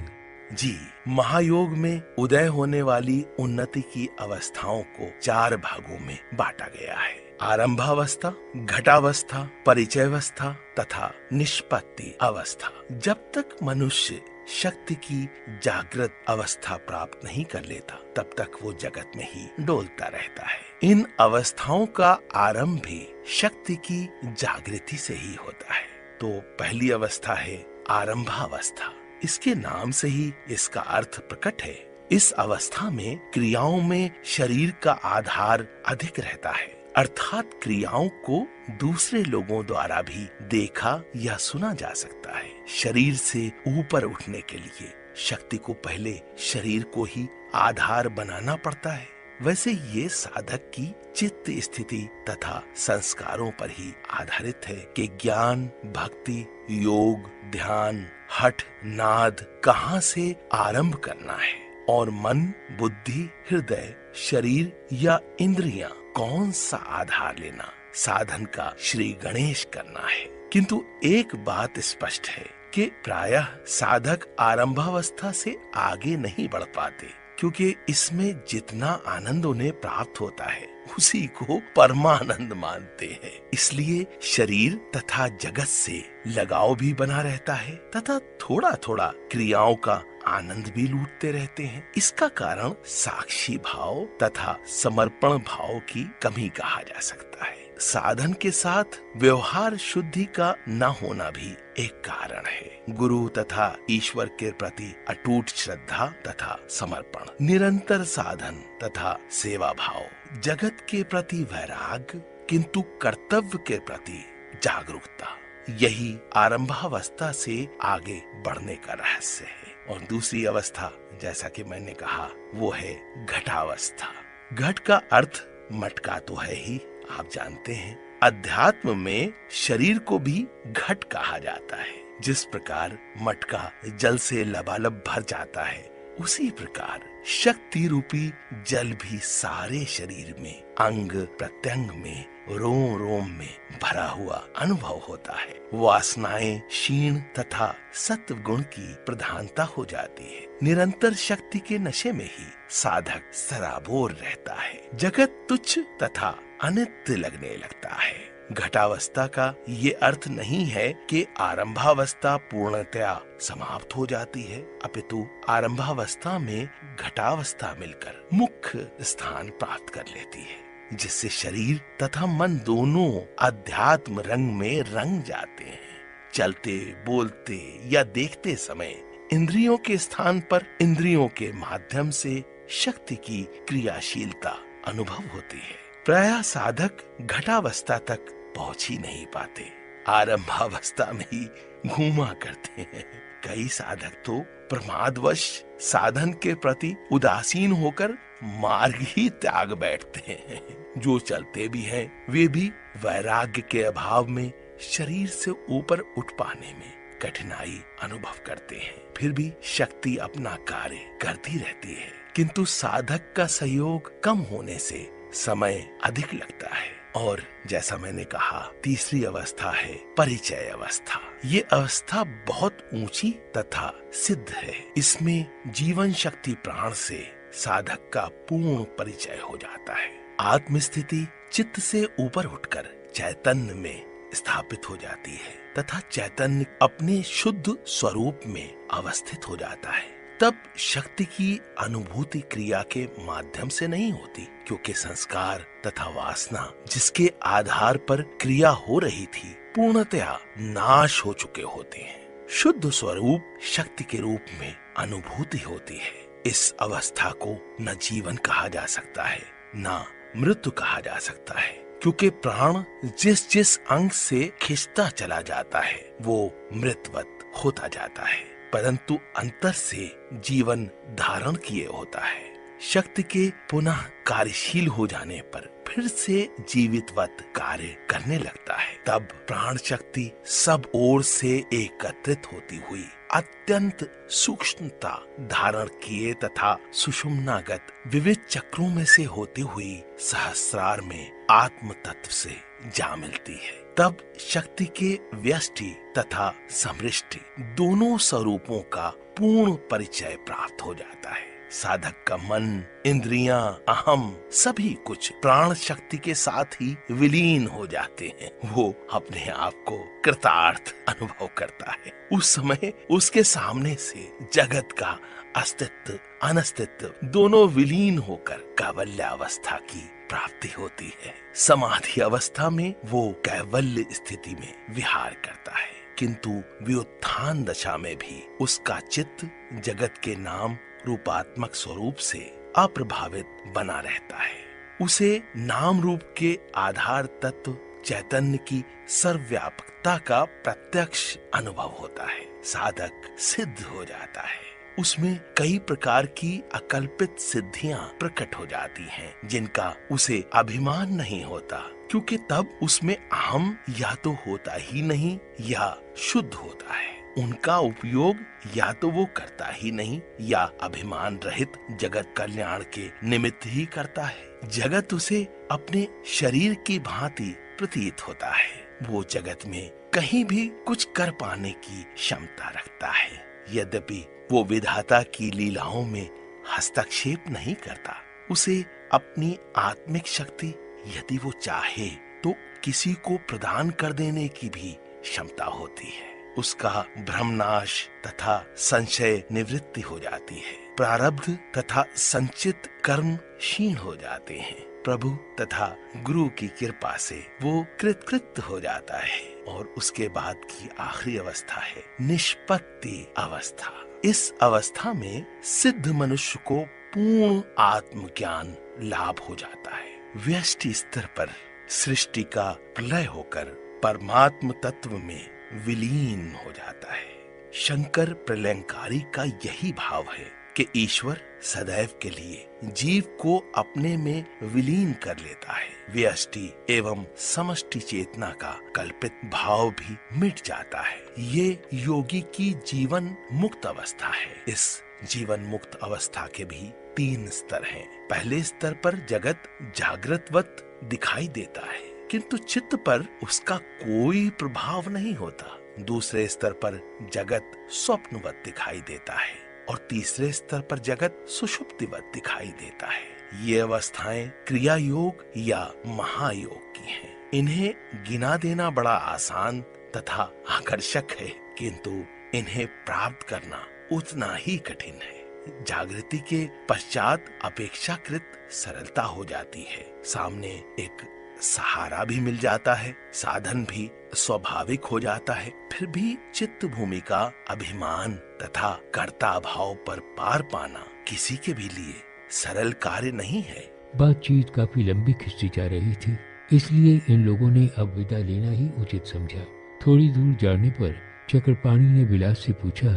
जी, महायोग में उदय होने वाली उन्नति की अवस्थाओं को 4 भागों में बांटा गया है। आरंभावस्था, घटावस्था, परिचयावस्था तथा निष्पत्ति अवस्था। जब तक मनुष्य शक्ति की जागृत अवस्था प्राप्त नहीं कर लेता तब तक वो जगत में ही डोलता रहता है। इन अवस्थाओं का आरंभ भी शक्ति की जागृति से ही होता है। तो पहली अवस्था है आरंभावस्था। इसके नाम से ही इसका अर्थ प्रकट है। इस अवस्था में क्रियाओं में शरीर का आधार अधिक रहता है, अर्थात क्रियाओं को दूसरे लोगों द्वारा भी देखा या सुना जा सकता है। शरीर से ऊपर उठने के लिए शक्ति को पहले शरीर को ही आधार बनाना पड़ता है। वैसे ये साधक की चित्त स्थिति तथा संस्कारों पर ही आधारित है कि ज्ञान, भक्ति, योग, ध्यान, हठ, नाद कहाँ से आरंभ करना है और मन, बुद्धि, हृदय, शरीर या इंद्रियां कौन सा आधार लेना साधन का श्री गणेश करना है। किंतु एक बात स्पष्ट है कि प्रायः साधक आरंभावस्था से आगे नहीं बढ़ पाते, क्योंकि इसमें जितना आनंद उन्हें प्राप्त होता है उसी को परमानंद मानते हैं। इसलिए शरीर तथा जगत से लगाव भी बना रहता है तथा थोड़ा थोड़ा क्रियाओं का आनंद भी लूटते रहते हैं। इसका कारण साक्षी भाव तथा समर्पण भाव की कमी कहा जा सकता है। साधन के साथ व्यवहार शुद्धि का न होना भी एक कारण है। गुरु तथा ईश्वर के प्रति अटूट श्रद्धा तथा समर्पण, निरंतर साधन तथा सेवा भाव, जगत के प्रति वैराग्य किंतु कर्तव्य के प्रति जागरूकता, यही आरंभावस्था से आगे बढ़ने का रहस्य है। और दूसरी अवस्था, जैसा कि मैंने कहा, वो है घटावस्था। घट का अर्थ मटका तो है ही, आप जानते हैं। अध्यात्म में शरीर को भी घट कहा जाता है। जिस प्रकार मटका जल से लबालब भर जाता है, उसी प्रकार शक्ति रूपी जल भी सारे शरीर में, अंग प्रत्यंग में, रोम रोम में भरा हुआ अनुभव होता है। वासनाएं क्षीण तथा सत्व गुण की प्रधानता हो जाती है। निरंतर शक्ति के नशे में ही साधक सराबोर रहता है। जगत तुच्छ तथा अनित्य लगने लगता है। घटावस्था का ये अर्थ नहीं है कि आरंभावस्था पूर्णतया समाप्त हो जाती है, अपितु आरंभावस्था में घटावस्था मिलकर मुख्य स्थान प्राप्त कर लेती है, जिससे शरीर तथा मन दोनों अध्यात्म रंग में रंग जाते हैं। चलते, बोलते या देखते समय इंद्रियों के स्थान पर इंद्रियों के माध्यम से शक्ति की क्रियाशीलता अनुभव होती है। प्रायः साधक घटावस्था तक पहुंच ही नहीं पाते, आरंभावस्था में ही घूमा करते हैं। कई साधक तो प्रमादवश साधन के प्रति उदासीन होकर मार्ग ही त्याग बैठते हैं। जो चलते भी हैं, वे भी वैराग्य के अभाव में शरीर से ऊपर उठ पाने में कठिनाई अनुभव करते हैं। फिर भी शक्ति अपना कार्य करती रहती है, किंतु साधक का सहयोग कम होने से समय अधिक लगता है। और जैसा मैंने कहा, तीसरी अवस्था है परिचय अवस्था। ये अवस्था बहुत ऊंची तथा सिद्ध है। इसमें जीवन शक्ति प्राण से साधक का पूर्ण परिचय हो जाता है। आत्मस्थिति चित्त से ऊपर उठकर चैतन्य में स्थापित हो जाती है तथा चैतन्य अपने शुद्ध स्वरूप में अवस्थित हो जाता है। तब शक्ति की अनुभूति क्रिया के माध्यम से नहीं होती, क्योंकि संस्कार तथा वासना जिसके आधार पर क्रिया हो रही थी पूर्णतया नाश हो चुके होते हैं। शुद्ध स्वरूप शक्ति के रूप में अनुभूति होती है। इस अवस्था को न जीवन कहा जा सकता है, न मृत्यु कहा जा सकता है, क्योंकि प्राण जिस जिस अंग से खिंचता चला जाता है वो मृतवत होता जाता है, परंतु अंतर से जीवन धारण किए होता है। शक्ति के पुनः कार्यशील हो जाने पर फिर से जीवितवत कार्य करने लगता है। तब प्राण शक्ति सब ओर से एकत्रित होती हुई अत्यंत सूक्ष्मता धारण किए तथा सुषुम्नागत विविध चक्रों में से होती हुई सहस्रार में आत्म तत्व से जा मिलती है। तब शक्ति के व्यष्टि तथा समृष्टि दोनों स्वरूपों का पूर्ण परिचय प्राप्त हो जाता है। साधक का मन, इंद्रियां, अहम सभी कुछ प्राण शक्ति के साथ ही विलीन हो जाते हैं। वो अपने आप को कृतार्थ अनुभव करता है। उस समय उसके सामने से जगत का अस्तित्व, अनस्तित्व दोनों विलीन होकर कैवल्यावस्था की प्राप्ति होती है। समाधि अवस्था में वो कैवल्य स्थिति में विहार करता है, किंतु व्युत्थान दशा में भी उसका चित्त जगत के नाम रूपात्मक स्वरूप से अप्रभावित बना रहता है। उसे नाम रूप के आधार तत्व चैतन्य की सर्वव्यापकता का प्रत्यक्ष अनुभव होता है। साधक सिद्ध हो जाता है। उसमें कई प्रकार की अकल्पित सिद्धियां प्रकट हो जाती हैं, जिनका उसे अभिमान नहीं होता, क्योंकि तब उसमें अहम या तो होता ही नहीं या शुद्ध होता है। उनका उपयोग या तो वो करता ही नहीं या अभिमान रहित जगत कल्याण के निमित्त ही करता है। जगत उसे अपने शरीर की भांति प्रतीत होता है। वो जगत में कहीं भी कुछ कर पाने की क्षमता रखता है, यद्यपि वो विधाता की लीलाओं में हस्तक्षेप नहीं करता। उसे अपनी आत्मिक शक्ति यदि वो चाहे तो किसी को प्रदान कर देने की भी क्षमता होती है। उसका भ्रमनाश तथा संशय निवृत्ति हो जाती है। प्रारब्ध तथा संचित कर्म क्षीण हो जाते हैं। प्रभु तथा गुरु की कृपा से वो कृतकृत्य हो जाता है। और उसके बाद की आखिरी अवस्था है निष्पत्ति अवस्था। इस अवस्था में सिद्ध मनुष्य को पूर्ण आत्मज्ञान लाभ हो जाता है। व्यष्टि स्तर पर सृष्टि का प्रलय होकर परमात्म तत्व में विलीन हो जाता है। शंकर प्रलयंकारी का यही भाव है कि ईश्वर सदैव के लिए जीव को अपने में विलीन कर लेता है। व्यष्टि एवं समष्टि चेतना का कल्पित भाव भी मिट जाता है। ये योगी की जीवन मुक्त अवस्था है। इस जीवन मुक्त अवस्था के भी 3 स्तर हैं। पहले स्तर पर जगत जागृतवत दिखाई देता है, किंतु चित्त पर उसका कोई प्रभाव नहीं होता। दूसरे स्तर पर जगत स्वप्नवत दिखाई देता है और तीसरे स्तर पर जगत सुषुप्तिवत दिखाई देता है। ये अवस्थाएं क्रिया योग या महायोग की हैं। इन्हें गिना देना बड़ा आसान तथा आकर्षक है, किंतु इन्हें प्राप्त करना उतना ही कठिन है। जागृति के पश्चात अपेक्षाकृत सरलता हो जाती है। सामने एक सहारा भी मिल जाता है, साधन भी स्वाभाविक हो जाता है। फिर भी चित्त भूमि का अभिमान तथा कर्ता भाव पर पार पाना किसी के भी लिए सरल कार्य नहीं है। बातचीत काफी लंबी खिंचती जा रही थी, इसलिए इन लोगों ने अब विदा लेना ही उचित समझा। थोड़ी दूर जाने पर चक्रपाणी ने विलास से पूछा,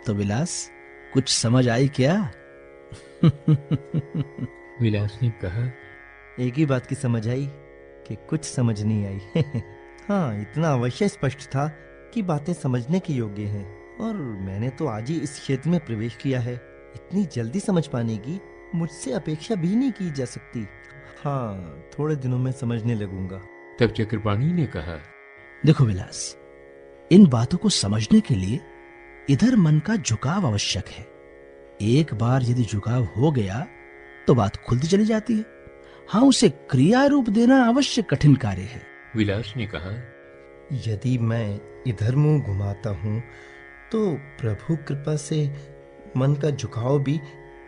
तो विलास कुछ समझ आई क्या? विलास ने कहा, एक ही बात की समझ आई कि कुछ समझ नहीं आई। हाँ, इतना अवश्य स्पष्ट था कि बातें समझने के योग्य हैं, और मैंने तो आज ही इस क्षेत्र में प्रवेश किया है। इतनी जल्दी समझ पाने की मुझसे अपेक्षा भी नहीं की जा सकती। हाँ, थोड़े दिनों में समझने लगूंगा। तब चक्रपाणी ने कहा, देखो विलास, इन बातों को समझने के लिए इधर मन का झुकाव आवश्यक है। एक बार यदि झुकाव हो गया तो बात खुलती चली जाती है। हाँ, उसे क्रिया रूप देना अवश्य कठिन कार्य है। विलास ने कहा, यदि मैं इधर मुंह घुमाता हूँ तो प्रभु कृपा से मन का झुकाव भी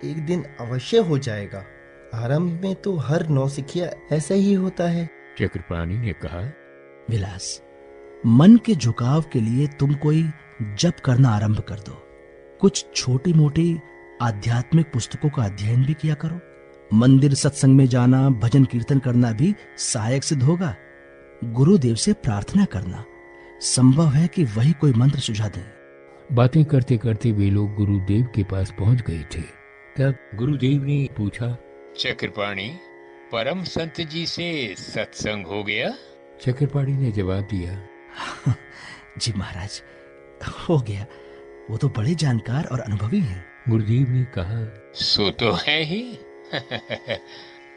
एक दिन अवश्य हो जाएगा। आरंभ में तो हर नौसिखिया ऐसा ही होता है। चक्रपाणी ने कहा, विलास, मन के झुकाव के लिए तुम कोई जप करना आरंभ कर दो। कुछ छोटी मोटी आध्यात्मिक पुस्तकों का अध्ययन भी किया करो। मंदिर सत्संग में जाना, भजन कीर्तन करना भी सहायक सिद्ध होगा। गुरुदेव से प्रार्थना करना, संभव है कि वही कोई मंत्र सुझा दे। बातें करते करते वे लोग गुरुदेव के पास पहुंच गए थे। तब गुरुदेव ने पूछा, चक्रपाणी, परम संत जी से सत्संग हो गया? चक्रपाणी ने जवाब दिया, जी महाराज, हो गया। वो तो बड़े जानकार और अनुभवी हैं। गुरुदेव ने कहा, सो तो है ही।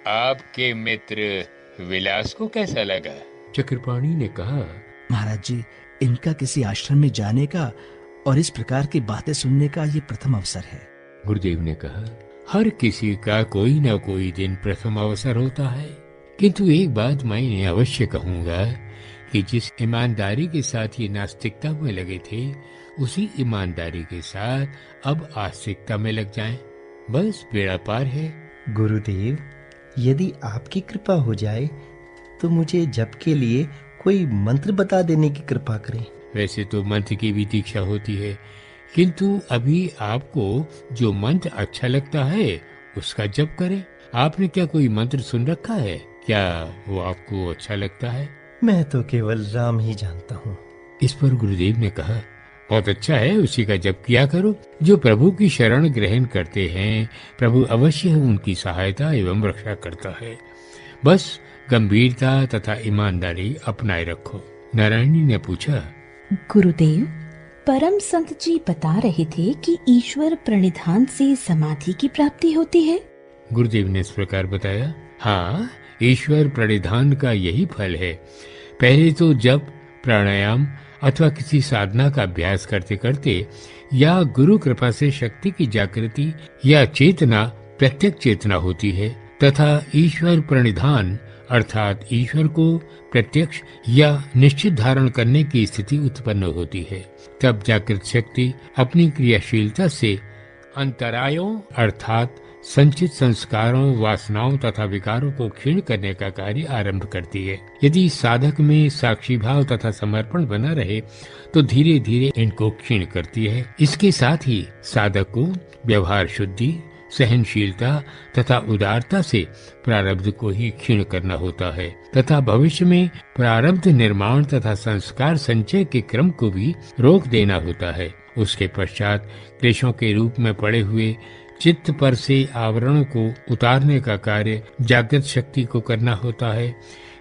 आपके मित्र विलास को कैसा लगा? चक्रपाणी ने कहा, महाराज जी, इनका किसी आश्रम में जाने का और इस प्रकार की बातें सुनने का ये प्रथम अवसर है। गुरुदेव ने कहा, हर किसी का कोई न कोई दिन प्रथम अवसर होता है, किंतु एक बात मैं इन्हें अवश्य कहूंगा कि जिस ईमानदारी के साथ ये नास्तिकता में लगे थे, उसी ईमानदारी के साथ अब आस्तिकता में लग जाएं। बस बेड़ा पार है। गुरुदेव, यदि आपकी कृपा हो जाए तो मुझे जप के लिए कोई मंत्र बता देने की कृपा करें। वैसे तो मंत्र की भी दीक्षा होती है, किंतु अभी आपको जो मंत्र अच्छा लगता है उसका जप करें। आपने क्या कोई मंत्र सुन रखा है? क्या वो आपको अच्छा लगता है? मैं तो केवल राम ही जानता हूँ। इस पर गुरुदेव ने कहा, बहुत अच्छा है, उसी का जप किया करो। जो प्रभु की शरण ग्रहण करते हैं, प्रभु अवश्य उनकी सहायता एवं रक्षा करता है। बस गंभीरता तथा ईमानदारी अपनाए रखो। नारायणी ने पूछा, गुरुदेव, परम संत जी बता रहे थे कि ईश्वर प्रणिधान से समाधि की प्राप्ति होती है। गुरुदेव ने इस प्रकार बताया, हाँ, ईश्वर प्रणिधान का यही फल है। पहले तो जब प्राणायाम अथवा किसी साधना का अभ्यास करते करते या गुरु कृपा से शक्ति की जागृति या चेतना प्रत्यक्ष चेतना होती है तथा ईश्वर प्रणिधान अर्थात ईश्वर को प्रत्यक्ष या निश्चित धारण करने की स्थिति उत्पन्न होती है, तब जागृत शक्ति अपनी क्रियाशीलता से अंतरायों अर्थात संचित संस्कारों, वासनाओं तथा विकारों को क्षीण करने का कार्य आरंभ करती है। यदि साधक में साक्षी भाव तथा समर्पण बना रहे तो धीरे धीरे इनको क्षीण करती है। इसके साथ ही साधक को व्यवहार शुद्धि, सहनशीलता तथा उदारता से प्रारब्ध को ही क्षीण करना होता है तथा भविष्य में प्रारब्ध निर्माण तथा संस्कार संचय के क्रम को भी रोक देना होता है। उसके पश्चात क्लेशों के रूप में पड़े हुए चित्त पर से आवरणों को उतारने का कार्य जागृत शक्ति को करना होता है।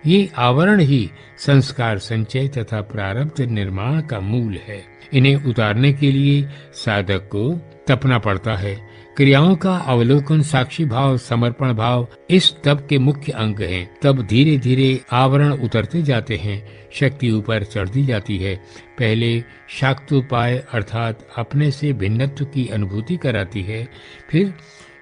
ये आवरण ही संस्कार संचय तथा प्रारब्ध निर्माण का मूल है। इन्हें उतारने के लिए साधक को तपना पड़ता है। क्रियाओं का अवलोकन, साक्षी भाव, समर्पण भाव इस तप के मुख्य अंग हैं। तब धीरे धीरे आवरण उतरते जाते हैं, शक्ति ऊपर चढ़ती जाती है। पहले शाक्तोपाय अर्थात अपने से भिन्नत्व की अनुभूति कराती है, फिर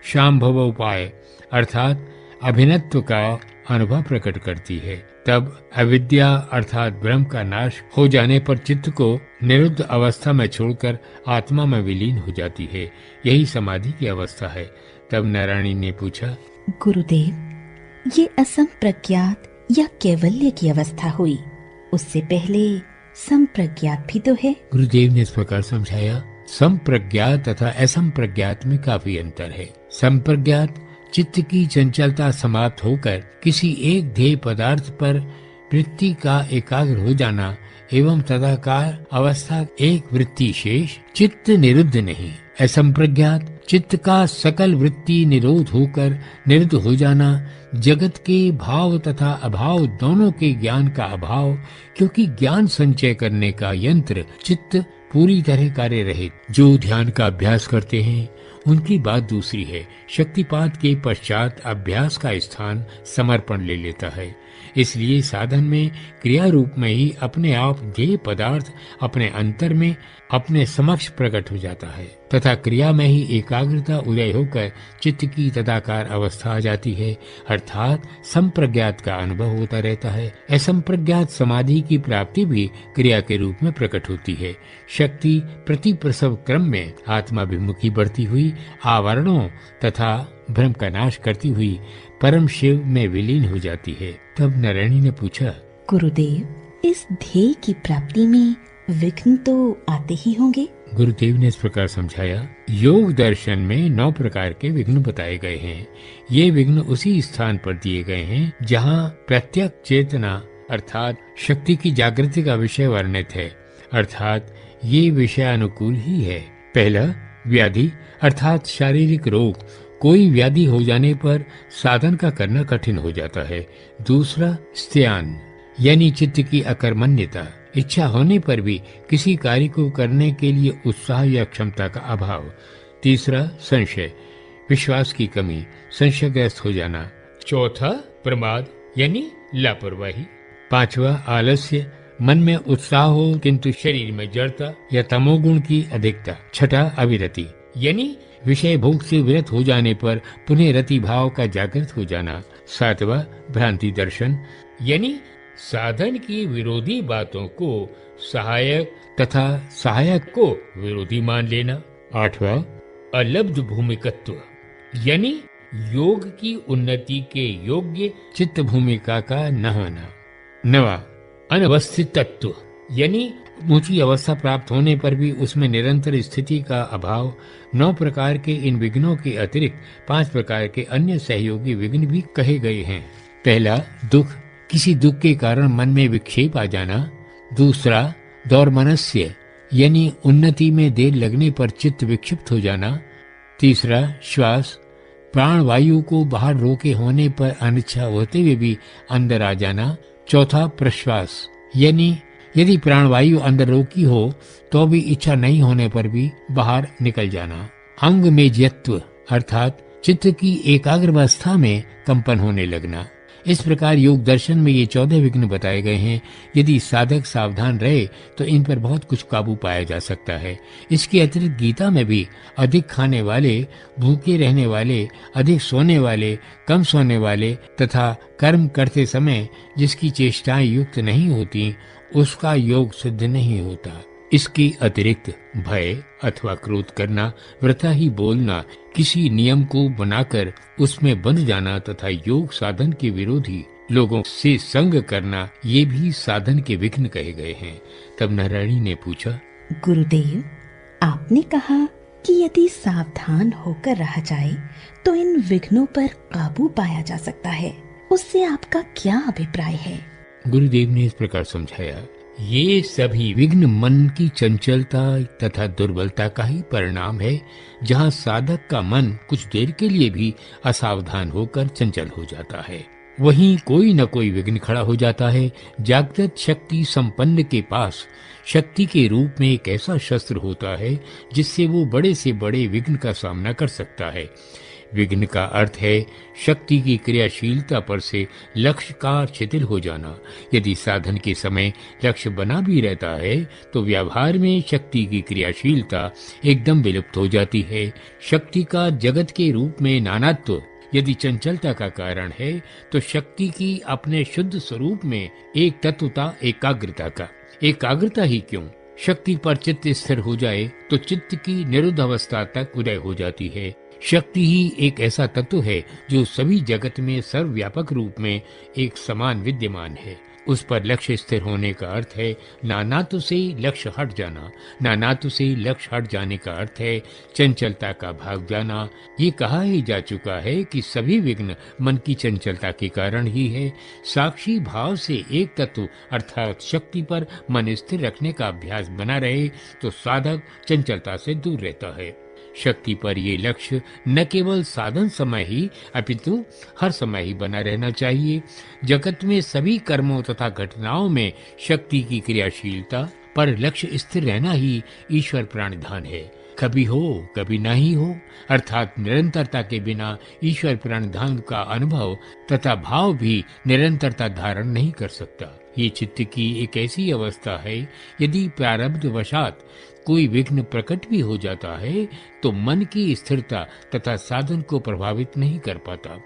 शाम्भव उपाय अर्थात अभिन्नत्व का अनुभव प्रकट करती है। तब अविद्या अर्थात ब्रह्म का नाश हो जाने पर चित्त को निरुद्ध अवस्था में छोड़कर आत्मा में विलीन हो जाती है। यही समाधि की अवस्था है। तब नारायणी ने पूछा, गुरुदेव, ये असंप्रज्ञात या कैवल्य की अवस्था हुई, उससे पहले संप्रज्ञात भी तो है। गुरुदेव ने इस प्रकार समझाया, संप्रज्ञात तथा असंप्रज्ञात में काफी अंतर है। संप्रज्ञात चित्त की चंचलता समाप्त होकर किसी एक ध्येय पदार्थ पर वृत्ति का एकाग्र हो जाना एवं तदाकार अवस्था एक वृत्ति शेष, चित्त निरुद्ध नहीं। असंप्रज्ञात चित्त का सकल वृत्ति निरोध होकर निरुद्ध हो जाना, जगत के भाव तथा अभाव दोनों के ज्ञान का अभाव, क्योंकि ज्ञान संचय करने का यंत्र चित्त पूरी तरह कार्य रहित। जो ध्यान का अभ्यास करते हैं उनकी बात दूसरी है। शक्तिपात के पश्चात अभ्यास का स्थान समर्पण ले लेता है। इसलिए साधन में क्रिया रूप में ही अपने आप ध्येय पदार्थ अपने अंतर में अपने समक्ष प्रकट हो जाता है तथा क्रिया में ही एकाग्रता उदय होकर चित्त की तदाकार अवस्था आ जाती है, अर्थात संप्रज्ञात का अनुभव होता रहता है। असंप्रज्ञात समाधि की प्राप्ति भी क्रिया के रूप में प्रकट होती है। शक्ति प्रति प्रसव क्रम में आत्माभिमुखी बढ़ती हुई आवरणों तथा भ्रम का नाश करती हुई परम शिव में विलीन हो जाती है। तब नारायणी ने पूछा, गुरुदेव, इस ध्येय की प्राप्ति में विघ्न तो आते ही होंगे। गुरुदेव ने इस प्रकार समझाया, योग दर्शन में 9 प्रकार के विघ्न बताए गए हैं। ये विघ्न उसी स्थान पर दिए गए हैं जहाँ प्रत्यक्ष चेतना अर्थात शक्ति की जागृति का विषय वर्णित है, अर्थात ये विषय अनुकूल ही है। पहला, व्याधि अर्थात शारीरिक रोग। कोई व्याधि हो जाने पर साधन का करना कठिन हो जाता है। दूसरा, स्त्यान यानी चित्त की अकर्मण्यता, इच्छा होने पर भी किसी कार्य को करने के लिए उत्साह या क्षमता का अभाव। तीसरा, संशय, विश्वास की कमी, संशयग्रस्त हो जाना। चौथा, प्रमाद यानी लापरवाही। पांचवा, आलस्य, मन में उत्साह हो किंतु शरीर में जड़ता या तमोगुण की अधिकता। छठा, अविरति यानी विषय भोग से विरत हो जाने पर पुनः रति भाव का जागृत हो जाना। 7वां भ्रांति दर्शन, यानी साधन की विरोधी बातों को सहायक तथा सहायक को विरोधी मान लेना। 8वां अलब्ध भूमिकत्व, यानी योग की उन्नति के योग्य चित्त भूमिका का न होना। 9वां अनवस्थित तत्व, यानी ऊंची अवस्था प्राप्त होने पर भी उसमें निरंतर स्थिति का अभाव। 9 प्रकार के इन विघ्नों के अतिरिक्त 5 प्रकार के अन्य सहयोगी विघ्न भी कहे गए हैं। पहला दुख, किसी दुख के कारण मन में विक्षेप आ जाना। दूसरा दौर्मनस्य, यानी उन्नति में देर लगने पर चित्त विक्षिप्त हो जाना। तीसरा श्वास, प्राण वायु को बाहर रोके होने पर अनिच्छा होते हुए भी अंदर आ जाना। चौथा प्रश्वास, यानी यदि प्राणवायु अंदर रोकी हो तो भी इच्छा नहीं होने पर भी बाहर निकल जाना। अंग में जत्व, अर्थात चित्त की एकाग्रावस्था में कंपन होने लगना। इस प्रकार योग दर्शन में ये 14 विघ्न बताए गए हैं। यदि साधक सावधान रहे तो इन पर बहुत कुछ काबू पाया जा सकता है। इसके अतिरिक्त गीता में भी अधिक खाने वाले, भूखे रहने वाले, अधिक सोने वाले, कम सोने वाले तथा कर्म करते समय जिसकी चेष्टाएं युक्त नहीं होती उसका योग सिद्ध नहीं होता। इसके अतिरिक्त भय अथवा क्रोध करना, वृथा ही बोलना, किसी नियम को बनाकर उसमें बंध जाना तथा योग साधन के विरोधी लोगों से संग करना, ये भी साधन के विघ्न कहे गए हैं। तब नारायणी ने पूछा, गुरुदेव, आपने कहा कि यदि सावधान होकर रहा जाए तो इन विघ्नों पर काबू पाया जा सकता है, उससे आपका क्या अभिप्राय है? गुरुदेव ने इस प्रकार समझाया, ये सभी विघ्न मन की चंचलता तथा दुर्बलता का ही परिणाम है। जहाँ साधक का मन कुछ देर के लिए भी असावधान होकर चंचल हो जाता है, वहीं कोई न कोई विघ्न खड़ा हो जाता है। जागृत शक्ति संपन्न के पास शक्ति के रूप में एक ऐसा शस्त्र होता है जिससे वो बड़े से बड़े विघ्न का सामना कर सकता है। विघ्न का अर्थ है शक्ति की क्रियाशीलता पर से लक्ष्य का शिथिल हो जाना। यदि साधन के समय लक्ष्य बना भी रहता है तो व्यवहार में शक्ति की क्रियाशीलता एकदम विलुप्त हो जाती है। शक्ति का जगत के रूप में नानात्व यदि चंचलता का कारण है तो शक्ति की अपने शुद्ध स्वरूप में एक तत्वता, एकाग्रता ही क्यों, शक्ति पर चित्त स्थिर हो जाए तो चित्त की निरुद्ध अवस्था तक उदय हो जाती है। शक्ति ही एक ऐसा तत्व है जो सभी जगत में सर्वव्यापक रूप में एक समान विद्यमान है। उस पर लक्ष्य स्थिर होने का अर्थ है नानात्व से लक्ष्य हट जाना। नानात्व से लक्ष्य हट जाने का अर्थ है चंचलता का भाग जाना। ये कहा ही जा चुका है कि सभी विघ्न मन की चंचलता के कारण ही है। साक्षी भाव से एक तत्व अर्थात शक्ति पर मन स्थिर रखने का अभ्यास बना रहे तो साधक चंचलता से दूर रहता है। शक्ति पर ये लक्ष्य न केवल साधन समय ही अपितु हर समय ही बना रहना चाहिए। जगत में सभी कर्मों तथा घटनाओं में शक्ति की क्रियाशीलता पर लक्ष्य स्थिर रहना ही ईश्वर प्राणिधान है। कभी हो कभी नहीं हो, अर्थात निरंतरता के बिना ईश्वर प्राणिधान का अनुभव तथा भाव भी निरंतरता धारण नहीं कर सकता। ये चित्त की एक ऐसी अवस्था है, यदि प्रारब्ध वशात कोई विघ्न प्रकट भी हो जाता है तो मन की स्थिरता तथा साधन को प्रभावित नहीं कर पाता।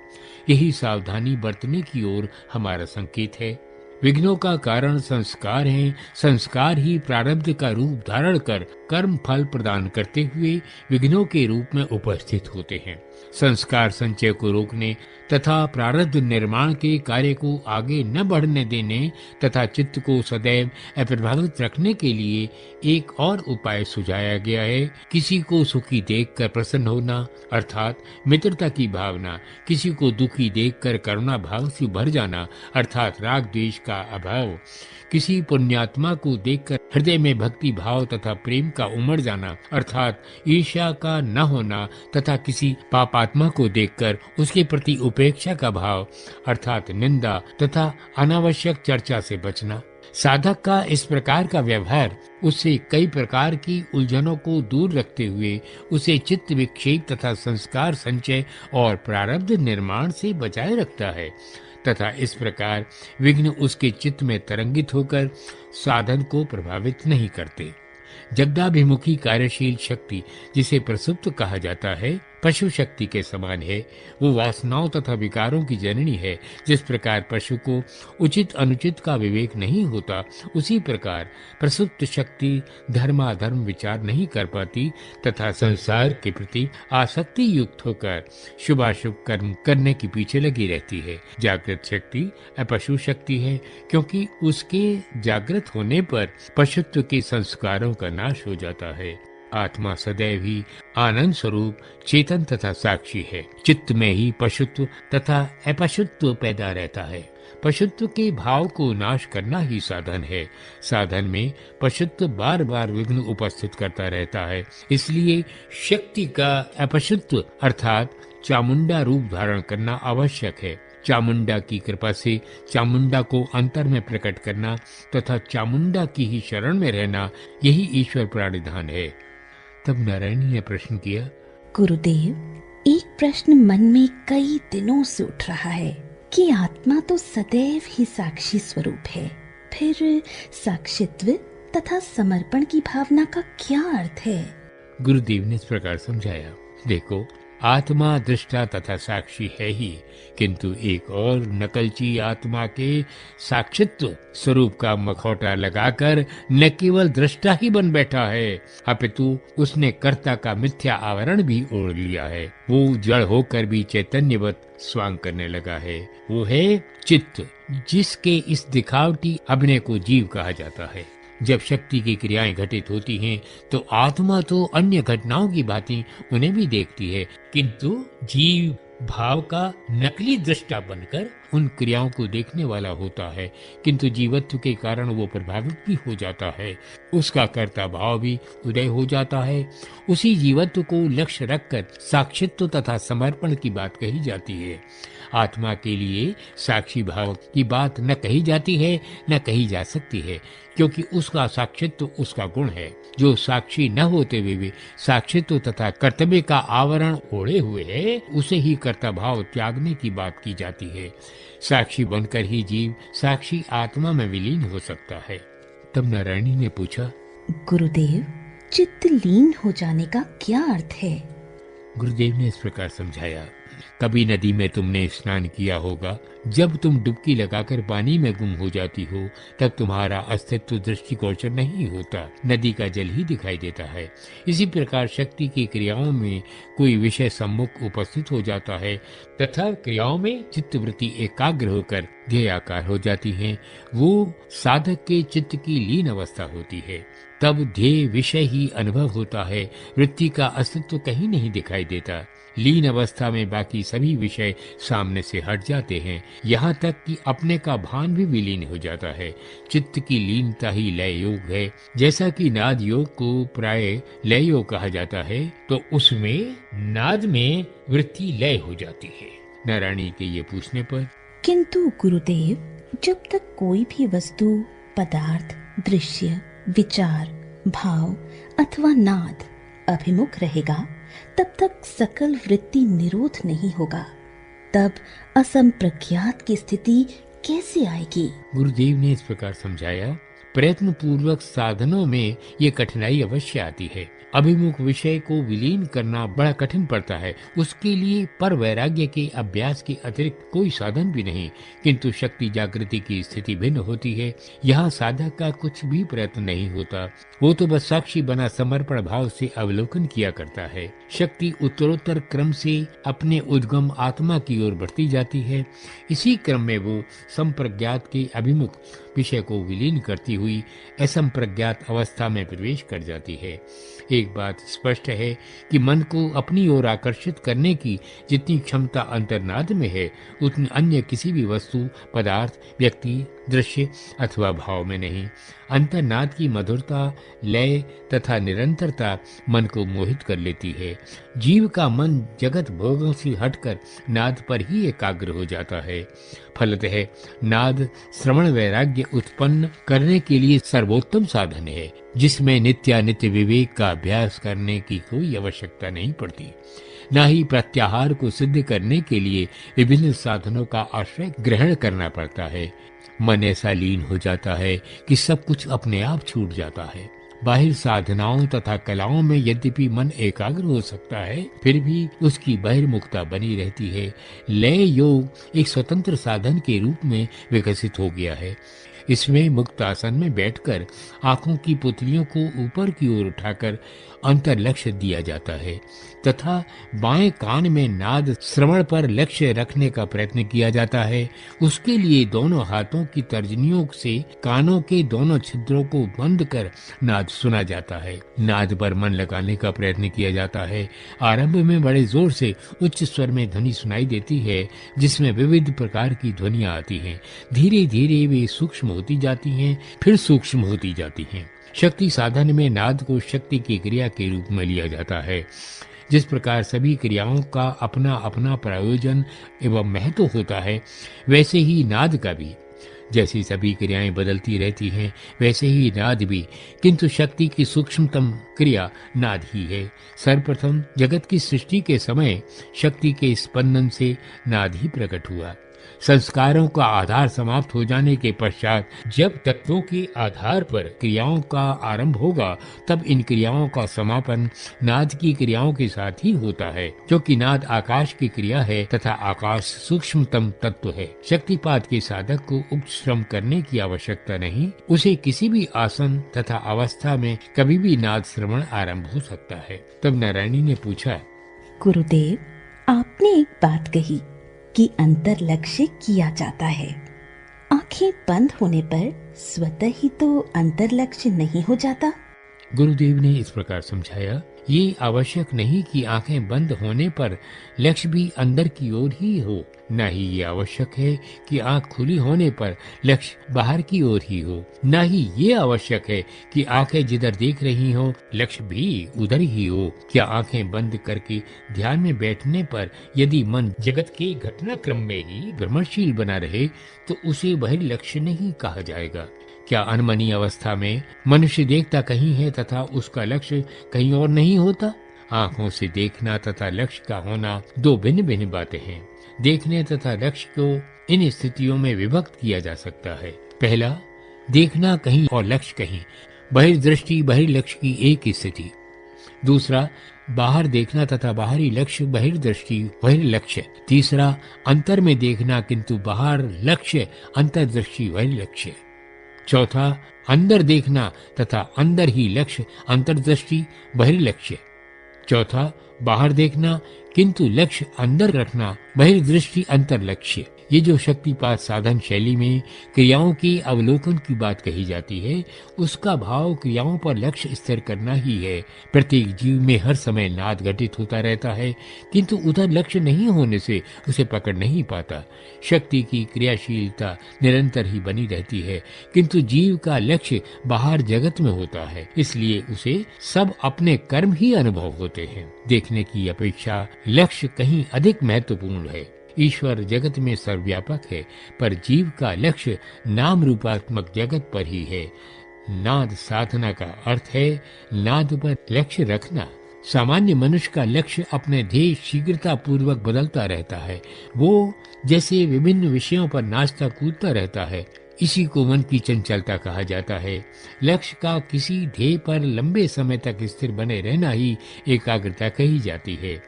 यही सावधानी बरतने की ओर हमारा संकेत है। विघ्नों का कारण संस्कार हैं। संस्कार ही प्रारब्ध का रूप धारण कर कर्म फल प्रदान करते हुए विघ्नों के रूप में उपस्थित होते हैं। संस्कार संचय को रोकने तथा प्रारब्ध निर्माण के कार्य को आगे न बढ़ने देने तथा चित्त को सदैव अप्रभावित रखने के लिए एक और उपाय सुझाया गया है। किसी को सुखी देखकर प्रसन्न होना अर्थात मित्रता की भावना, किसी को दुखी देखकर करुणा भाव से भर जाना अर्थात राग द्वेष का अभाव, किसी पुण्यात्मा को देखकर हृदय में भक्ति भाव तथा प्रेम का उमड़ जाना अर्थात ईर्ष्या का न होना तथा किसी पापात्मा को देखकर उसके प्रति उपेक्षा का भाव अर्थात निंदा तथा अनावश्यक चर्चा से बचना। साधक का इस प्रकार का व्यवहार उससे कई प्रकार की उलझनों को दूर रखते हुए उसे चित्त विक्षेप तथा संस्कार संचय और प्रारब्ध निर्माण से बचाए रखता है तथा इस प्रकार विघ्न उसके चित्त में तरंगित होकर साधन को प्रभावित नहीं करते। जगदाभिमुखी कार्यशील शक्ति जिसे प्रसुप्त कहा जाता है पशु शक्ति के समान है। वो वासनाओं तथा विकारों की जननी है। जिस प्रकार पशु को उचित अनुचित का विवेक नहीं होता, उसी प्रकार प्रसुप्त शक्ति धर्माधर्म विचार नहीं कर पाती तथा संसार के प्रति आसक्ति युक्त होकर शुभाशुभ कर्म करने के पीछे लगी रहती है। जागृत शक्ति अपशु शक्ति है, क्योंकि उसके जागृत होने पर पशुत्व के संस्कारों का नाश हो जाता है। आत्मा सदैव ही आनंद स्वरूप चेतन तथा साक्षी है। चित्त में ही पशुत्व तथा अपशुत्व पैदा रहता है। पशुत्व के भाव को नाश करना ही साधन है। साधन में पशुत्व बार बार विघ्न उपस्थित करता रहता है। इसलिए शक्ति का अपशुत्व अर्थात चामुंडा रूप धारण करना आवश्यक है। चामुंडा की कृपा से चामुंडा को अंतर में प्रकट करना तथा चामुंडा की ही शरण में रहना, यही ईश्वर प्राणिधान है। तब नारायणी ने प्रश्न किया, गुरुदेव, एक प्रश्न मन में कई दिनों से उठ रहा है कि आत्मा तो सदैव ही साक्षी स्वरूप है, फिर साक्षित्व तथा समर्पण की भावना का क्या अर्थ है? गुरुदेव ने इस प्रकार समझाया, देखो, आत्मा दृष्टा तथा साक्षी है ही, किंतु एक और नकलची आत्मा के साक्षित्व स्वरूप का मखौटा लगाकर न केवल दृष्टा ही बन बैठा है, अपितु उसने कर्ता का मिथ्या आवरण भी ओढ़ लिया है। वो जड़ होकर भी चैतन्यवत स्वांग करने लगा है। वो है चित्त, जिसके इस दिखावटी अभिनय को जीव कहा जाता है। जब शक्ति की क्रियाएं घटित होती हैं, तो आत्मा तो अन्य घटनाओं की भांति उन्हें भी देखती है, किंतु जीव भाव का नकली दृष्टा बनकर उन क्रियाओं को देखने वाला होता है, किंतु जीवत्व के कारण वो प्रभावित भी हो जाता है। उसका कर्ता भाव भी उदय हो जाता है। उसी जीवत्व को लक्ष्य रखकर साक्षित्व तथा समर्पण की बात कही जाती है। आत्मा के लिए साक्षी भाव की बात न कही जाती है न कही जा सकती है, क्योंकि उसका साक्षित्व उसका गुण है। जो साक्षी न होते हुए भी साक्षित्व तथा कर्तव्य का आवरण ओढ़े हुए है, उसे ही कर्ता भाव त्यागने की बात की जाती है। साक्षी बनकर ही जीव साक्षी आत्मा में विलीन हो सकता है। तब नारायणी ने पूछा, गुरुदेव, चित्त लीन हो जाने का क्या अर्थ है? गुरुदेव ने इस प्रकार समझाया, कभी नदी में तुमने स्नान किया होगा। जब तुम डुबकी लगाकर पानी में गुम हो जाती हो, तब तुम्हारा अस्तित्व दृष्टिगोचर नहीं होता, नदी का जल ही दिखाई देता है। इसी प्रकार शक्ति की क्रियाओं में कोई विषय सम्मुख उपस्थित हो जाता है तथा क्रियाओं में चित्तवृत्ति एकाग्र होकर ध्येयाकार हो जाती है। वो साधक के चित्त की लीन अवस्था होती है। तब ध्येय विषय ही अनुभव होता है, वृत्ति का अस्तित्व कहीं नहीं दिखाई देता। लीन अवस्था में बाकी सभी विषय सामने से हट जाते हैं, यहाँ तक कि अपने का भान भी विलीन हो जाता है। चित्त की लीनता ही लय योग है। जैसा कि नाद योग को प्राय लय योग कहा जाता है, तो उसमें नाद में वृत्ति लय हो जाती है। नारायणी के ये पूछने पर, किंतु गुरुदेव, जब तक कोई भी वस्तु, पदार्थ, दृश्य, विचार, भाव अथवा नाद अभिमुख रहेगा, तब तक सकल वृत्ति निरोध नहीं होगा। तब असंप्रज्ञात की स्थिति कैसे आएगी? गुरुदेव ने इस प्रकार समझाया, प्रयत्न पूर्वक साधनों में ये कठिनाई अवश्य आती है। अभिमुख विषय को विलीन करना बड़ा कठिन पड़ता है। उसके लिए पर वैराग्य के अभ्यास के अतिरिक्त कोई साधन भी नहीं, किंतु शक्ति जागृति की स्थिति भिन्न होती है। यहाँ साधक का कुछ भी प्रयत्न नहीं होता, वो तो बस साक्षी बना समर्पण भाव से अवलोकन किया करता है। शक्ति उत्तरोत्तर क्रम से अपने उद्गम आत्मा की ओर बढ़ती जाती है। इसी क्रम में वो संप्रज्ञात के अभिमुख विषय को विलीन करती हुई असंप्रज्ञात अवस्था में प्रवेश कर जाती है। एक बात स्पष्ट है कि मन को अपनी ओर आकर्षित करने की जितनी क्षमता अंतर्नाद में है, उतनी अन्य किसी भी वस्तु, पदार्थ, व्यक्ति, दृश्य अथवा भाव में नहीं। अंतर्नाद की मधुरता, लय तथा निरंतरता मन को मोहित कर लेती है। जीव का मन जगत भोगों से हटकर नाद पर ही एकाग्र हो जाता है। फलतः नाद श्रवण वैराग्य उत्पन्न करने के लिए सर्वोत्तम साधन है, जिसमें नित्यानित्य विवेक का अभ्यास करने की कोई आवश्यकता नहीं पड़ती। न ही प्रत्याहार को सिद्ध करने के लिए विभिन्न साधनों का आश्रय ग्रहण करना पड़ता है। मन ऐसा लीन हो जाता है कि सब कुछ अपने आप छूट जाता है। बाहिर साधनाओं तथा कलाओं में यद्यपि मन एकाग्र हो सकता है, फिर भी उसकी बहिर्मुखता बनी रहती है। लय योग एक स्वतंत्र साधन के रूप में विकसित हो गया है। इसमें मुक्त आसन में बैठकर आंखों की पुतलियों को ऊपर की ओर उठाकर अंतर लक्ष्य दिया जाता है तथा बाएं कान में नाद श्रवण पर लक्ष्य रखने का प्रयत्न किया जाता है। उसके लिए दोनों हाथों की तर्जनियों से कानों के दोनों छिद्रों को बंद कर नाद सुना जाता है। नाद पर मन लगाने का प्रयत्न किया जाता है। आरंभ में बड़े जोर से उच्च स्वर में ध्वनि सुनाई देती है, जिसमें विविध प्रकार की ध्वनियां आती हैं। धीरे धीरे वे सूक्ष्म होती जाती हैं, फिर सूक्ष्म होती जाती हैं। शक्ति साधन में नाद को शक्ति की क्रिया के रूप में लिया जाता है। जिस प्रकार सभी क्रियाओं का अपना अपना प्रयोजन एवं महत्व होता है, वैसे ही नाद का भी। जैसी सभी क्रियाएं बदलती रहती हैं, वैसे ही नाद भी, किंतु शक्ति की सूक्ष्मतम क्रिया नाद ही है। सर्वप्रथम जगत की सृष्टि के समय शक्ति के स्पंदन से नाद ही प्रकट हुआ। संस्कारों का आधार समाप्त हो जाने के पश्चात जब तत्वों के आधार पर क्रियाओं का आरंभ होगा, तब इन क्रियाओं का समापन नाद की क्रियाओं के साथ ही होता है, क्योंकि नाद आकाश की क्रिया है तथा आकाश सूक्ष्मतम तत्व है। शक्तिपात के साधक को उक्त श्रम करने की आवश्यकता नहीं। उसे किसी भी आसन तथा अवस्था में कभी भी नाद श्रवण आरंभ हो सकता है। तब नारायणी ने पूछा, गुरुदेव, आपने एक बात कही कि अंतर लक्ष्य किया जाता है। आंखें बंद होने पर स्वतः ही तो अंतर लक्ष्य नहीं हो जाता? गुरुदेव ने इस प्रकार समझाया, ये आवश्यक नहीं कि आंखें बंद होने पर लक्ष्य भी अंदर की ओर ही हो, न ही ये आवश्यक है कि आंख खुली होने पर लक्ष्य बाहर की ओर ही हो, न ही ये आवश्यक है कि आंखें जिधर देख रही हो लक्ष्य भी उधर ही हो। क्या आंखें बंद करके ध्यान में बैठने पर यदि मन जगत के घटनाक्रम में ही भ्रमणशील बना रहे तो उसे वह लक्ष्य नहीं कहा जाएगा? क्या अनमनी अवस्था में मनुष्य देखता कहीं है तथा उसका लक्ष्य कहीं और नहीं होता? आंखों से देखना तथा लक्ष्य का होना दो भिन्न भिन्न बातें हैं। देखने तथा लक्ष्य को इन स्थितियों में विभक्त किया जा सकता है। पहला, देखना कहीं और लक्ष्य कहीं, बहिर्दृष्टि बहिर्लक्ष्य की एक स्थिति। दूसरा, बाहर देखना तथा बाहरी लक्ष्य बहिर्दृष्टि बहिर्लक्ष्य। तीसरा, अंतर में देखना किंतु बाहर लक्ष्य अंतर्दृष्टि बहिर्लक्ष्य। चौथा, अंदर देखना तथा अंदर ही लक्ष्य अंतर्दृष्टि बहिर्लक्ष्य। चौथा, बाहर देखना किंतु लक्ष्य अंदर रखना बहिर्दृष्टि अंतर्लक्ष्य। ये जो शक्तिपात साधन शैली में क्रियाओं के अवलोकन की बात कही जाती है, उसका भाव क्रियाओं पर लक्ष्य स्थिर करना ही है। प्रत्येक जीव में हर समय नाद घटित होता रहता है, किंतु उधर लक्ष्य नहीं होने से उसे पकड़ नहीं पाता। शक्ति की क्रियाशीलता निरंतर ही बनी रहती है, किंतु जीव का लक्ष्य बाहर जगत में होता है, इसलिए उसे सब अपने कर्म ही अनुभव होते हैं। देखने की अपेक्षा लक्ष्य कहीं अधिक महत्वपूर्ण है। ईश्वर जगत में सर्वव्यापक है, पर जीव का लक्ष्य नाम रूपात्मक जगत पर ही है। नाद साधना का अर्थ है नाद पर लक्ष्य रखना। सामान्य मनुष्य का लक्ष्य अपने ध्येय शीघ्रता पूर्वक बदलता रहता है। वो जैसे विभिन्न विषयों पर नाचता कूदता रहता है, इसी को मन की चंचलता कहा जाता है। लक्ष्य का किसी ध्येय पर लंबे समय तक स्थिर बने रहना ही एकाग्रता कही जाती है।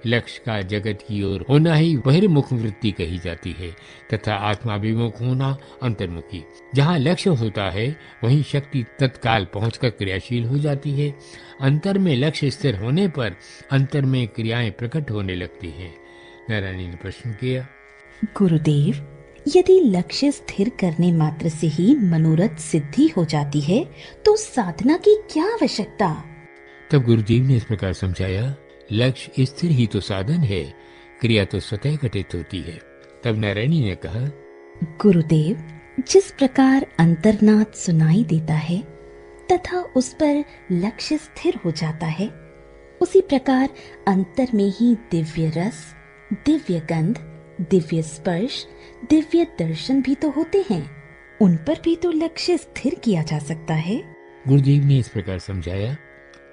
लक्ष्य का जगत की ओर होना ही बहिर्मुख वृत्ति कही जाती है तथा आत्माभिमुख होना अंतर्मुखी। जहाँ लक्ष्य होता है वहीं शक्ति तत्काल पहुंचकर क्रियाशील हो जाती है। अंतर में लक्ष्य स्थिर होने पर अंतर में क्रियाएं प्रकट होने लगती हैं। नारायणी ने प्रश्न किया, गुरुदेव, यदि लक्ष्य स्थिर करने मात्र से ही मनोरथ सिद्धि हो जाती है तो साधना की क्या आवश्यकता? तब गुरुदेव ने इस प्रकार समझाया, लक्ष्य स्थिर ही तो साधन है, क्रिया तो स्वतः घटित होती है। तब नारायणी ने कहा, गुरुदेव, जिस प्रकार अंतर्नाद सुनाई देता है तथा उस पर लक्ष्य स्थिर हो जाता है, उसी प्रकार अंतर में ही दिव्य रस, दिव्य गंध, दिव्य स्पर्श, दिव्य दर्शन भी तो होते हैं। उन पर भी तो लक्ष्य स्थिर किया जा सकता है। गुरुदेव ने इस प्रकार समझाया,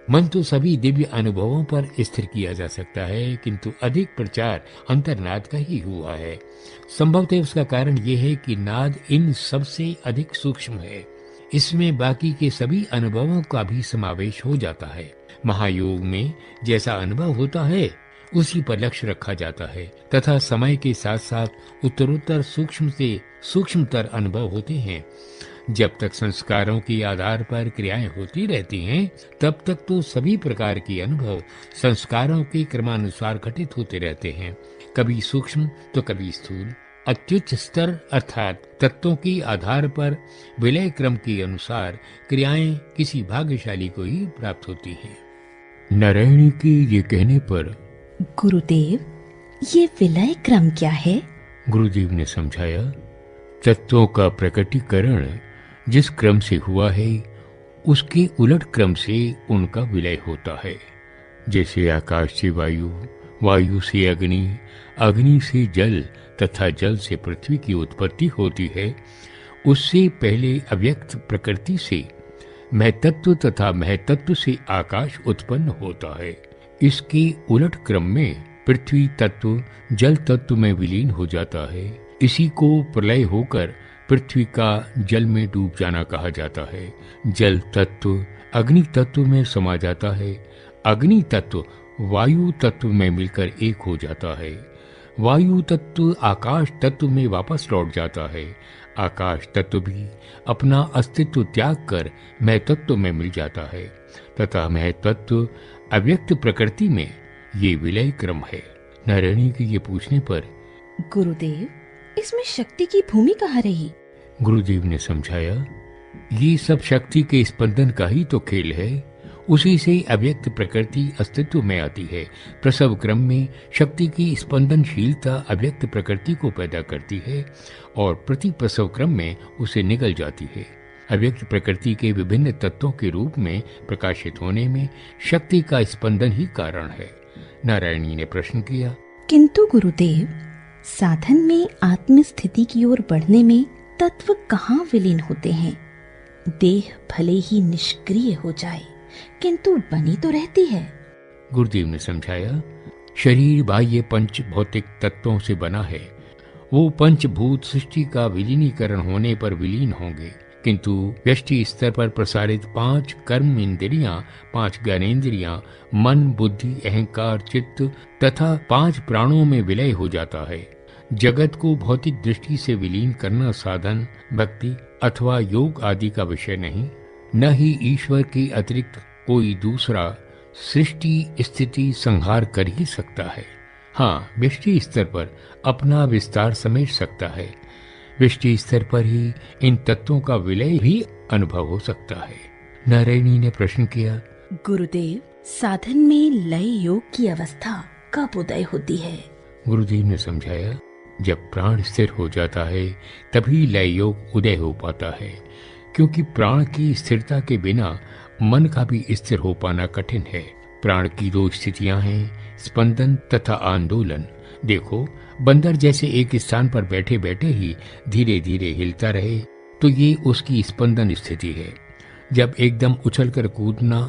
मन तो सभी दिव्य अनुभवों पर स्थिर किया जा सकता है, किंतु अधिक प्रचार अंतर्नाद का ही हुआ है। संभवतः उसका कारण यह है कि नाद इन सबसे अधिक सूक्ष्म है। इसमें बाकी के सभी अनुभवों का भी समावेश हो जाता है। महायोग में जैसा अनुभव होता है उसी पर लक्ष्य रखा जाता है तथा समय के साथ साथ उत्तरोत्तर सूक्ष्म से सूक्ष्मतर अनुभव होते हैं। जब तक संस्कारों के आधार पर क्रियाएं होती रहती हैं, तब तक तो सभी प्रकार के अनुभव संस्कारों के क्रमानुसार घटित होते रहते हैं, कभी सूक्ष्म तो कभी स्थूल। अत्युच्च स्तर अर्थात तत्वों के आधार पर विलय क्रम के अनुसार क्रियाएं किसी भाग्यशाली को ही प्राप्त होती हैं। नारायणी के ये कहने पर गुरुदेव, ये विलय क्रम क्या है? गुरुदेव ने समझाया, तत्वों का प्रकटीकरण जिस क्रम से हुआ है उसके उलट क्रम से उनका विलय होता है। जैसे आकाश से वायु, वायु से अग्नि, अग्नि से जल तथा जल से पृथ्वी की उत्पत्ति होती है, उससे पहले अव्यक्त प्रकृति से महतत्व तथा महतत्व से आकाश उत्पन्न होता है। इसके उलट क्रम में पृथ्वी तत्व जल तत्व में विलीन हो जाता है। इसी को प्रलय होकर पृथ्वी का जल में डूब जाना कहा जाता है। जल तत्व अग्नि तत्व में समा जाता है। अग्नि तत्व वायु तत्व में मिलकर एक हो जाता है। वायु तत्व आकाश तत्व में वापस लौट जाता है। आकाश तत्व भी अपना अस्तित्व त्याग कर मह तत्व में मिल जाता है तथा मह तत्व अव्यक्त प्रकृति में ये विलय क्रम है। नारायणी के ये पूछने पर गुरुदेव, इसमें शक्ति की भूमि कहाँ रही? गुरुदेव ने समझाया, ये सब शक्ति के स्पंदन का ही तो खेल है। उसी से अव्यक्त प्रकृति अस्तित्व में आती है। प्रसव क्रम में शक्ति की स्पंदनशीलता अव्यक्त प्रकृति को पैदा करती है और प्रति प्रसव क्रम में उसे निगल जाती है। अव्यक्त प्रकृति के विभिन्न तत्वों के रूप में प्रकाशित होने में शक्ति का स्पंदन ही कारण है। नारायणी ने प्रश्न किया, किंतु गुरुदेव, साधन में आत्म स्थिति की ओर बढ़ने में तत्व कहाँ विलीन होते हैं? देह भले ही निष्क्रिय हो जाए किंतु बनी तो रहती है। गुरुदेव ने समझाया, शरीर बाह्य पंच भौतिक तत्वों से बना है। वो पंचभूत सृष्टि का विलीनीकरण होने पर विलीन होंगे, किंतु व्यष्टि स्तर पर प्रसारित 5 कर्म इंद्रियां, 5 ज्ञानेंद्रियां, मन, बुद्धि, अहंकार, चित्त तथा 5 प्राणों में विलय हो जाता है। जगत को भौतिक दृष्टि से विलीन करना साधन, भक्ति अथवा योग आदि का विषय नहीं। न ही ईश्वर के अतिरिक्त कोई दूसरा सृष्टि स्थिति संहार कर ही सकता है। हाँ, व्यष्टि स्तर पर अपना विस्तार समेट सकता है। व्यष्टि स्तर पर ही इन तत्वों का विलय भी अनुभव हो सकता है। नारायणी ने प्रश्न किया, गुरुदेव, साधन में लय योग की अवस्था कब उदय होती है? गुरुदेव ने समझाया, जब प्राण स्थिर हो जाता है तभी लय योग उदय हो पाता है, क्योंकि प्राण की स्थिरता के बिना मन का भी स्थिर हो पाना कठिन है। प्राण की 2 स्थितियां हैं, स्पंदन तथा आंदोलन। देखो, बंदर जैसे एक स्थान पर बैठे बैठे ही धीरे धीरे हिलता रहे तो ये उसकी स्पंदन स्थिति है। जब एकदम उछलकर कूदना,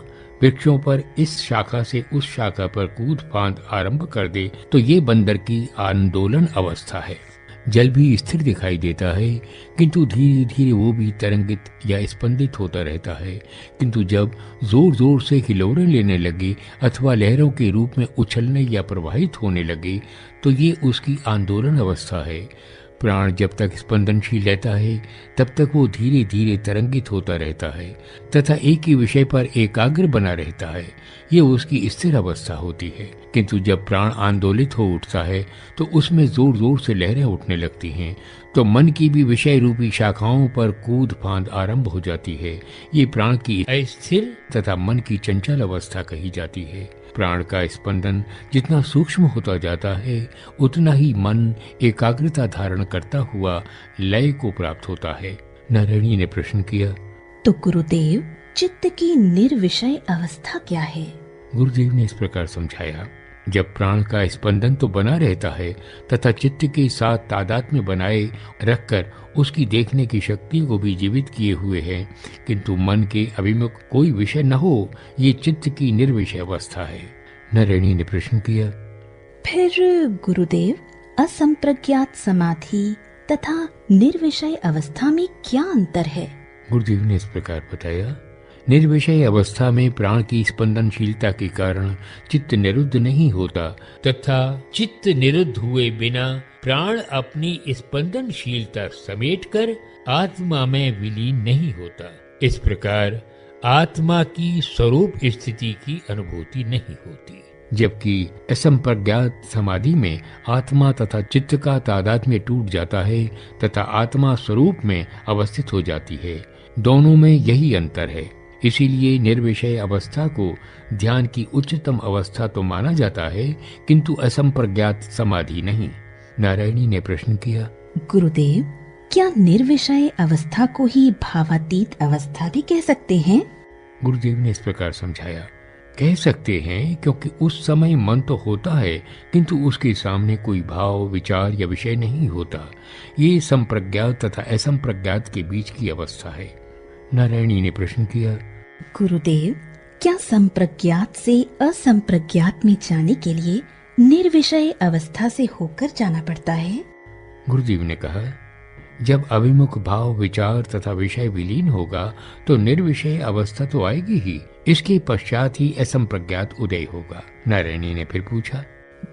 वृक्षों पर इस शाखा से उस शाखा पर कूद फांद आरंभ कर दे तो ये बंदर की आंदोलन अवस्था है। जल भी स्थिर दिखाई देता है, किंतु धीरे धीरे वो भी तरंगित या स्पंदित होता रहता है। किंतु जब जोर जोर से हिलोरें लेने लगे अथवा लहरों के रूप में उछलने या प्रवाहित होने लगे तो ये उसकी आंदोलन अवस्था है। प्राण जब तक स्पंदनशील रहता है तब तक वो धीरे धीरे तरंगित होता रहता है तथा एक ही विषय पर एकाग्र बना रहता है। ये उसकी स्थिर अवस्था होती है। किंतु जब प्राण आंदोलित हो उठता है तो उसमें जोर जोर से लहरें उठने लगती हैं, तो मन की भी विषय रूपी शाखाओं पर कूद फांद आरंभ हो जाती है। ये प्राण की अस्थिर तथा मन की चंचल अवस्था कही जाती है। प्राण का स्पंदन जितना सूक्ष्म होता जाता है उतना ही मन एकाग्रता धारण करता हुआ लय को प्राप्त होता है। नारायणी ने प्रश्न किया, तो गुरुदेव, चित्त की निर्विषय अवस्था क्या है? गुरुदेव ने इस प्रकार समझाया, जब प्राण का स्पंदन तो बना रहता है तथा चित्त के साथ तादात्म्य बनाए रखकर उसकी देखने की शक्ति को भी जीवित किए हुए है, किंतु मन के अभिमुख कोई विषय न हो, ये चित्त की निर्विषय अवस्था है। नारायणी ने प्रश्न किया, फिर गुरुदेव, असंप्रज्ञात समाधि तथा निर्विषय अवस्था में क्या अंतर है? गुरुदेव ने इस प्रकार बताया, निर्विषय अवस्था में प्राण की स्पंदनशीलता के कारण चित्त निरुद्ध नहीं होता तथा चित्त निरुद्ध हुए बिना प्राण अपनी स्पंदनशीलता समेटकर आत्मा में विलीन नहीं होता। इस प्रकार आत्मा की स्वरूप स्थिति की अनुभूति नहीं होती, जबकि असंप्रज्ञात समाधि में आत्मा तथा चित्त का तादात्म्य टूट जाता है तथा आत्मा स्वरूप में अवस्थित हो जाती है। दोनों में यही अंतर है। इसीलिए निर्विषय अवस्था को ध्यान की उच्चतम अवस्था तो माना जाता है, किंतु असंप्रज्ञात समाधि नहीं। नारायणी ने प्रश्न किया, गुरुदेव, क्या निर्विषय अवस्था को ही भावातीत अवस्था भी कह सकते हैं? गुरुदेव ने इस प्रकार समझाया, कह सकते हैं, क्योंकि उस समय मन तो होता है किंतु उसके सामने कोई भाव, विचार या विषय नहीं होता। ये संप्रज्ञात तथा असंप्रज्ञात के बीच की अवस्था है। नारायणी ने प्रश्न किया, गुरुदेव, क्या संप्रज्ञात से असंप्रज्ञात में जाने के लिए निर्विषय अवस्था से होकर जाना पड़ता है? गुरुदेव ने कहा, जब अभिमुख भाव, विचार तथा विषय विलीन होगा तो निर्विषय अवस्था तो आएगी ही, इसके पश्चात ही असंप्रज्ञात उदय होगा। नारायणी ने फिर पूछा,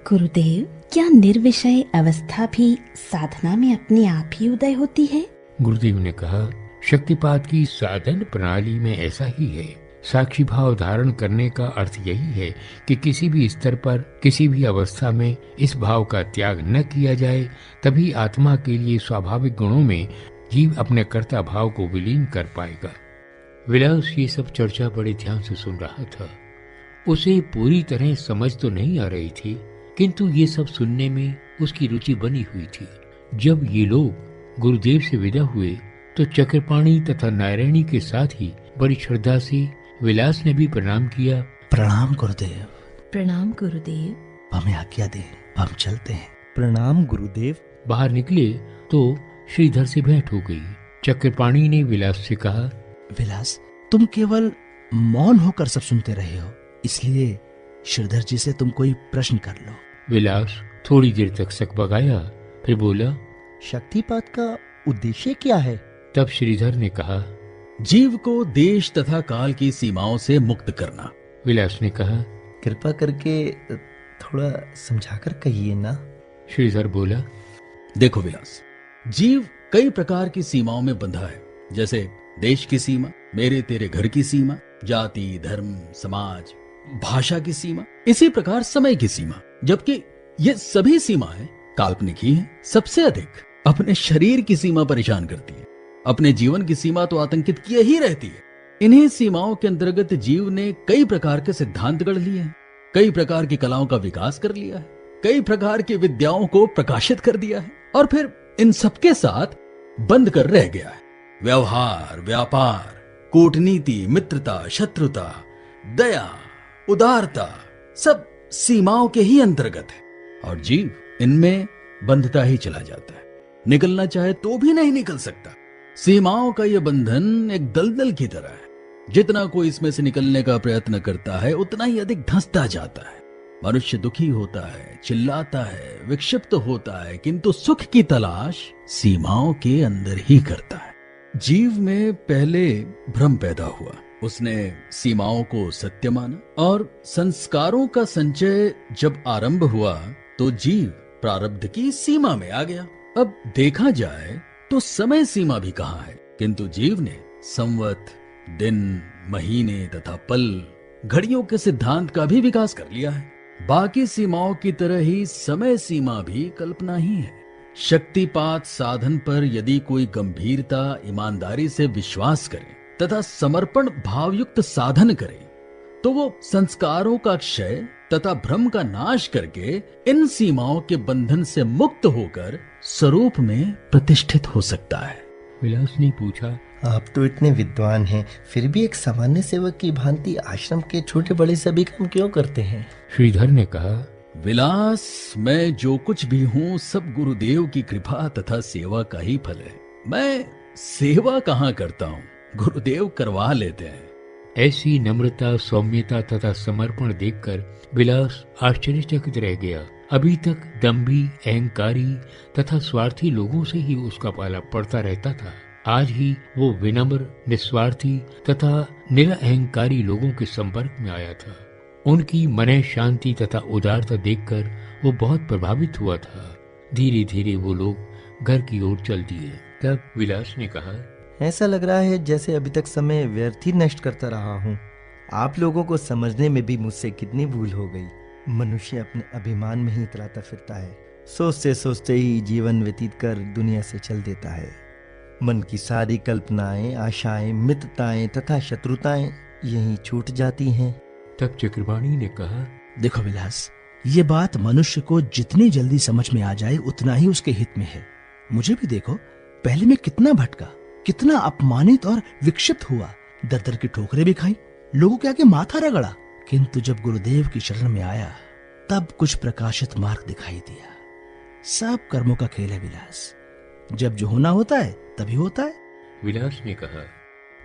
गुरुदेव, क्या निर्विषय अवस्था भी साधना में अपने आप ही उदय होती है? गुरुदेव ने कहा, शक्तिपात की साधन प्रणाली में ऐसा ही है। साक्षी भाव धारण करने का अर्थ यही है कि किसी भी स्तर पर, किसी भी अवस्था में इस भाव का त्याग न किया जाए, तभी आत्मा के लिए स्वाभाविक गुणों में जीव अपने कर्ता भाव को विलीन कर पाएगा। विलास ये सब चर्चा बड़े ध्यान से सुन रहा था। उसे पूरी तरह समझ तो नहीं आ रही थी, किंतु ये सब सुनने में उसकी रुचि बनी हुई थी। जब ये लोग गुरुदेव से विदा हुए तो चक्रपाणी तथा नारायणी के साथ ही बड़ी श्रद्धा से विलास ने भी प्रणाम किया। प्रणाम गुरुदेव। प्रणाम गुरुदेव। हमें आज्ञा दें, हम चलते हैं। प्रणाम गुरुदेव। बाहर निकले तो श्रीधर से भेंट हो गई। चक्रपाणी ने विलास से कहा, विलास, तुम केवल मौन होकर सब सुनते रहे हो, इसलिए श्रीधर जी से तुम कोई प्रश्न कर लो। विलास थोड़ी देर तक सकबगाया, फिर बोला, शक्तिपात का उद्देश्य क्या है? तब श्रीधर ने कहा, जीव को देश तथा काल की सीमाओं से मुक्त करना। विलास ने कहा, कृपा करके थोड़ा समझाकर कहिए ना। श्रीधर बोला, देखो विलास, जीव कई प्रकार की सीमाओं में बंधा है, जैसे देश की सीमा, मेरे तेरे घर की सीमा, जाति, धर्म, समाज, भाषा की सीमा, इसी प्रकार समय की सीमा। जबकि ये सभी सीमाएं काल्पनिक ही हैं। सबसे अधिक अपने शरीर की सीमा परेशान करती है। अपने जीवन की सीमा तो आतंकित किए ही रहती है। इन्हीं सीमाओं के अंतर्गत जीव ने कई प्रकार के सिद्धांत गढ़ लिए हैं, कई प्रकार की कलाओं का विकास कर लिया है, कई प्रकार की विद्याओं को प्रकाशित कर दिया है, और फिर इन सबके साथ बंद कर रह गया है। व्यवहार, व्यापार, कूटनीति, मित्रता, शत्रुता, दया, उदारता, सब सीमाओं के ही अंतर्गत है, और जीव इनमें बंधता ही चला जाता है। निकलना चाहे तो भी नहीं निकल सकता। सीमाओं का यह बंधन एक दलदल की तरह है। जितना कोई इसमें से निकलने का प्रयत्न करता है, उतना ही अधिक धंसता जाता है। मनुष्य दुखी होता है, चिल्लाता है, विक्षिप्त होता है, किंतु सुख की तलाश सीमाओं के अंदर ही करता है। जीव में पहले भ्रम पैदा हुआ। उसने सीमाओं को सत्य माना, और संस्कारों का संचय जब आरंभ हुआ तो जीव प्रारब्ध की सीमा में आ गया। अब देखा जाए तो समय सीमा भी कहाँ है, किंतु जीव ने संवत, दिन, महीने तथा पल, घड़ियों के सिद्धांत का भी विकास कर लिया है। बाकी सीमाओं की तरह ही समय सीमा भी कल्पना ही है। शक्तिपात साधन पर यदि कोई गंभीरता, ईमानदारी से विश्वास करे तथा समर्पण भावयुक्त साधन करे, तो वो संस्कारों का क्षय तथा भ्रम का नाश करके इन सीमाओं के बंधन से मुक्त होकर स्वरूप में प्रतिष्ठित हो सकता है। विलास ने पूछा, आप तो इतने विद्वान हैं, फिर भी एक सामान्य सेवक की भांति आश्रम के छोटे बड़े सभी काम क्यों करते हैं? श्रीधर ने कहा, विलास, मैं जो कुछ भी हूँ सब गुरुदेव की कृपा तथा सेवा का ही फल है। मैं सेवा कहाँ करता हूँ, गुरुदेव करवा लेते हैं। ऐसी नम्रता, सौम्यता तथा समर्पण देखकर विलास आश्चर्यचकित रह गया। अभी तक दंभी, अहंकारी तथा स्वार्थी लोगों से ही उसका पाला पड़ता रहता था। आज ही वो विनम्र, निस्वार्थी तथा निरअहंकारी लोगों के संपर्क में आया था। उनकी मन शांति तथा उदारता देखकर वो बहुत प्रभावित हुआ था। धीरे धीरे वो लोग घर की ओर चल दिए। तब विलास ने कहा, ऐसा लग रहा है जैसे अभी तक समय व्यर्थ ही नष्ट करता रहा हूँ। आप लोगों को समझने में भी मुझसे कितनी भूल हो गई। मनुष्य अपने अभिमान में ही इतराता फिरता है, सोचते सोचते ही जीवन व्यतीत कर दुनिया से चल देता है। मन की सारी कल्पनाएं, आशाएं, मित्रताएं तथा शत्रुताएं यहीं छूट जाती हैं। तब चक्रपाणी ने कहा, देखो विलास, ये बात मनुष्य को जितनी जल्दी समझ में आ जाए उतना ही उसके हित में है। मुझे भी देखो, पहले मैं कितना भटका, कितना अपमानित और विक्षिप्त हुआ, दर दर की ठोकरें भी खाई, लोगों के आगे माथा रगड़ा, किंतु जब गुरुदेव की शरण में आया तब कुछ प्रकाशित मार्ग दिखाई दिया। सब कर्मों का खेल है विलास, जब जो होना होता है तभी होता है। विलास ने कहा,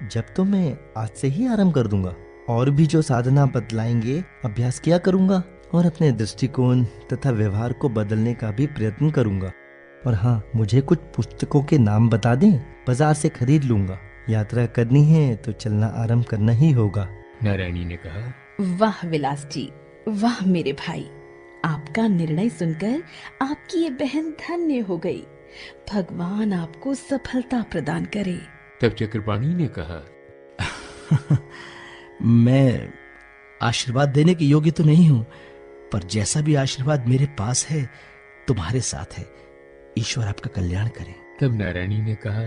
जब तो मैं आज से ही आरंभ कर दूंगा और भी जो साधना बदलाएंगे अभ्यास किया करूंगा और अपने दृष्टिकोण तथा व्यवहार को बदलने का भी प्रयत्न करूंगा। और हाँ, मुझे कुछ पुस्तकों के नाम बता दें, बाजार से खरीद लूंगा। यात्रा करनी है तो चलना आरंभ करना ही होगा। नारायणी ने कहा, वाह विलास जी, वाह मेरे भाई, आपका निर्णय सुनकर आपकी ये बहन धन्य हो गई। भगवान आपको सफलता प्रदान करे। तब चक्रपाणी ने कहा, मैं आशीर्वाद देने के योग्य तो नहीं हूं, पर जैसा भी आशीर्वाद मेरे पास है तुम्हारे साथ है। ईश्वर आपका कल्याण करे। तब नारायणी ने कहा,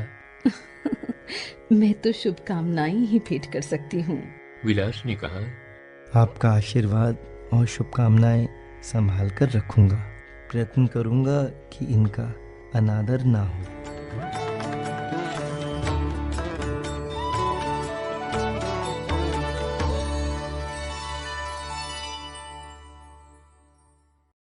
मैं तो शुभकामनाएं ही भेंट कर सकती हूँ। विलास ने कहा, आपका आशीर्वाद और शुभकामनाएं संभाल कर रखूंगा। प्रयत्न करूंगा कि इनका अनादर ना हो।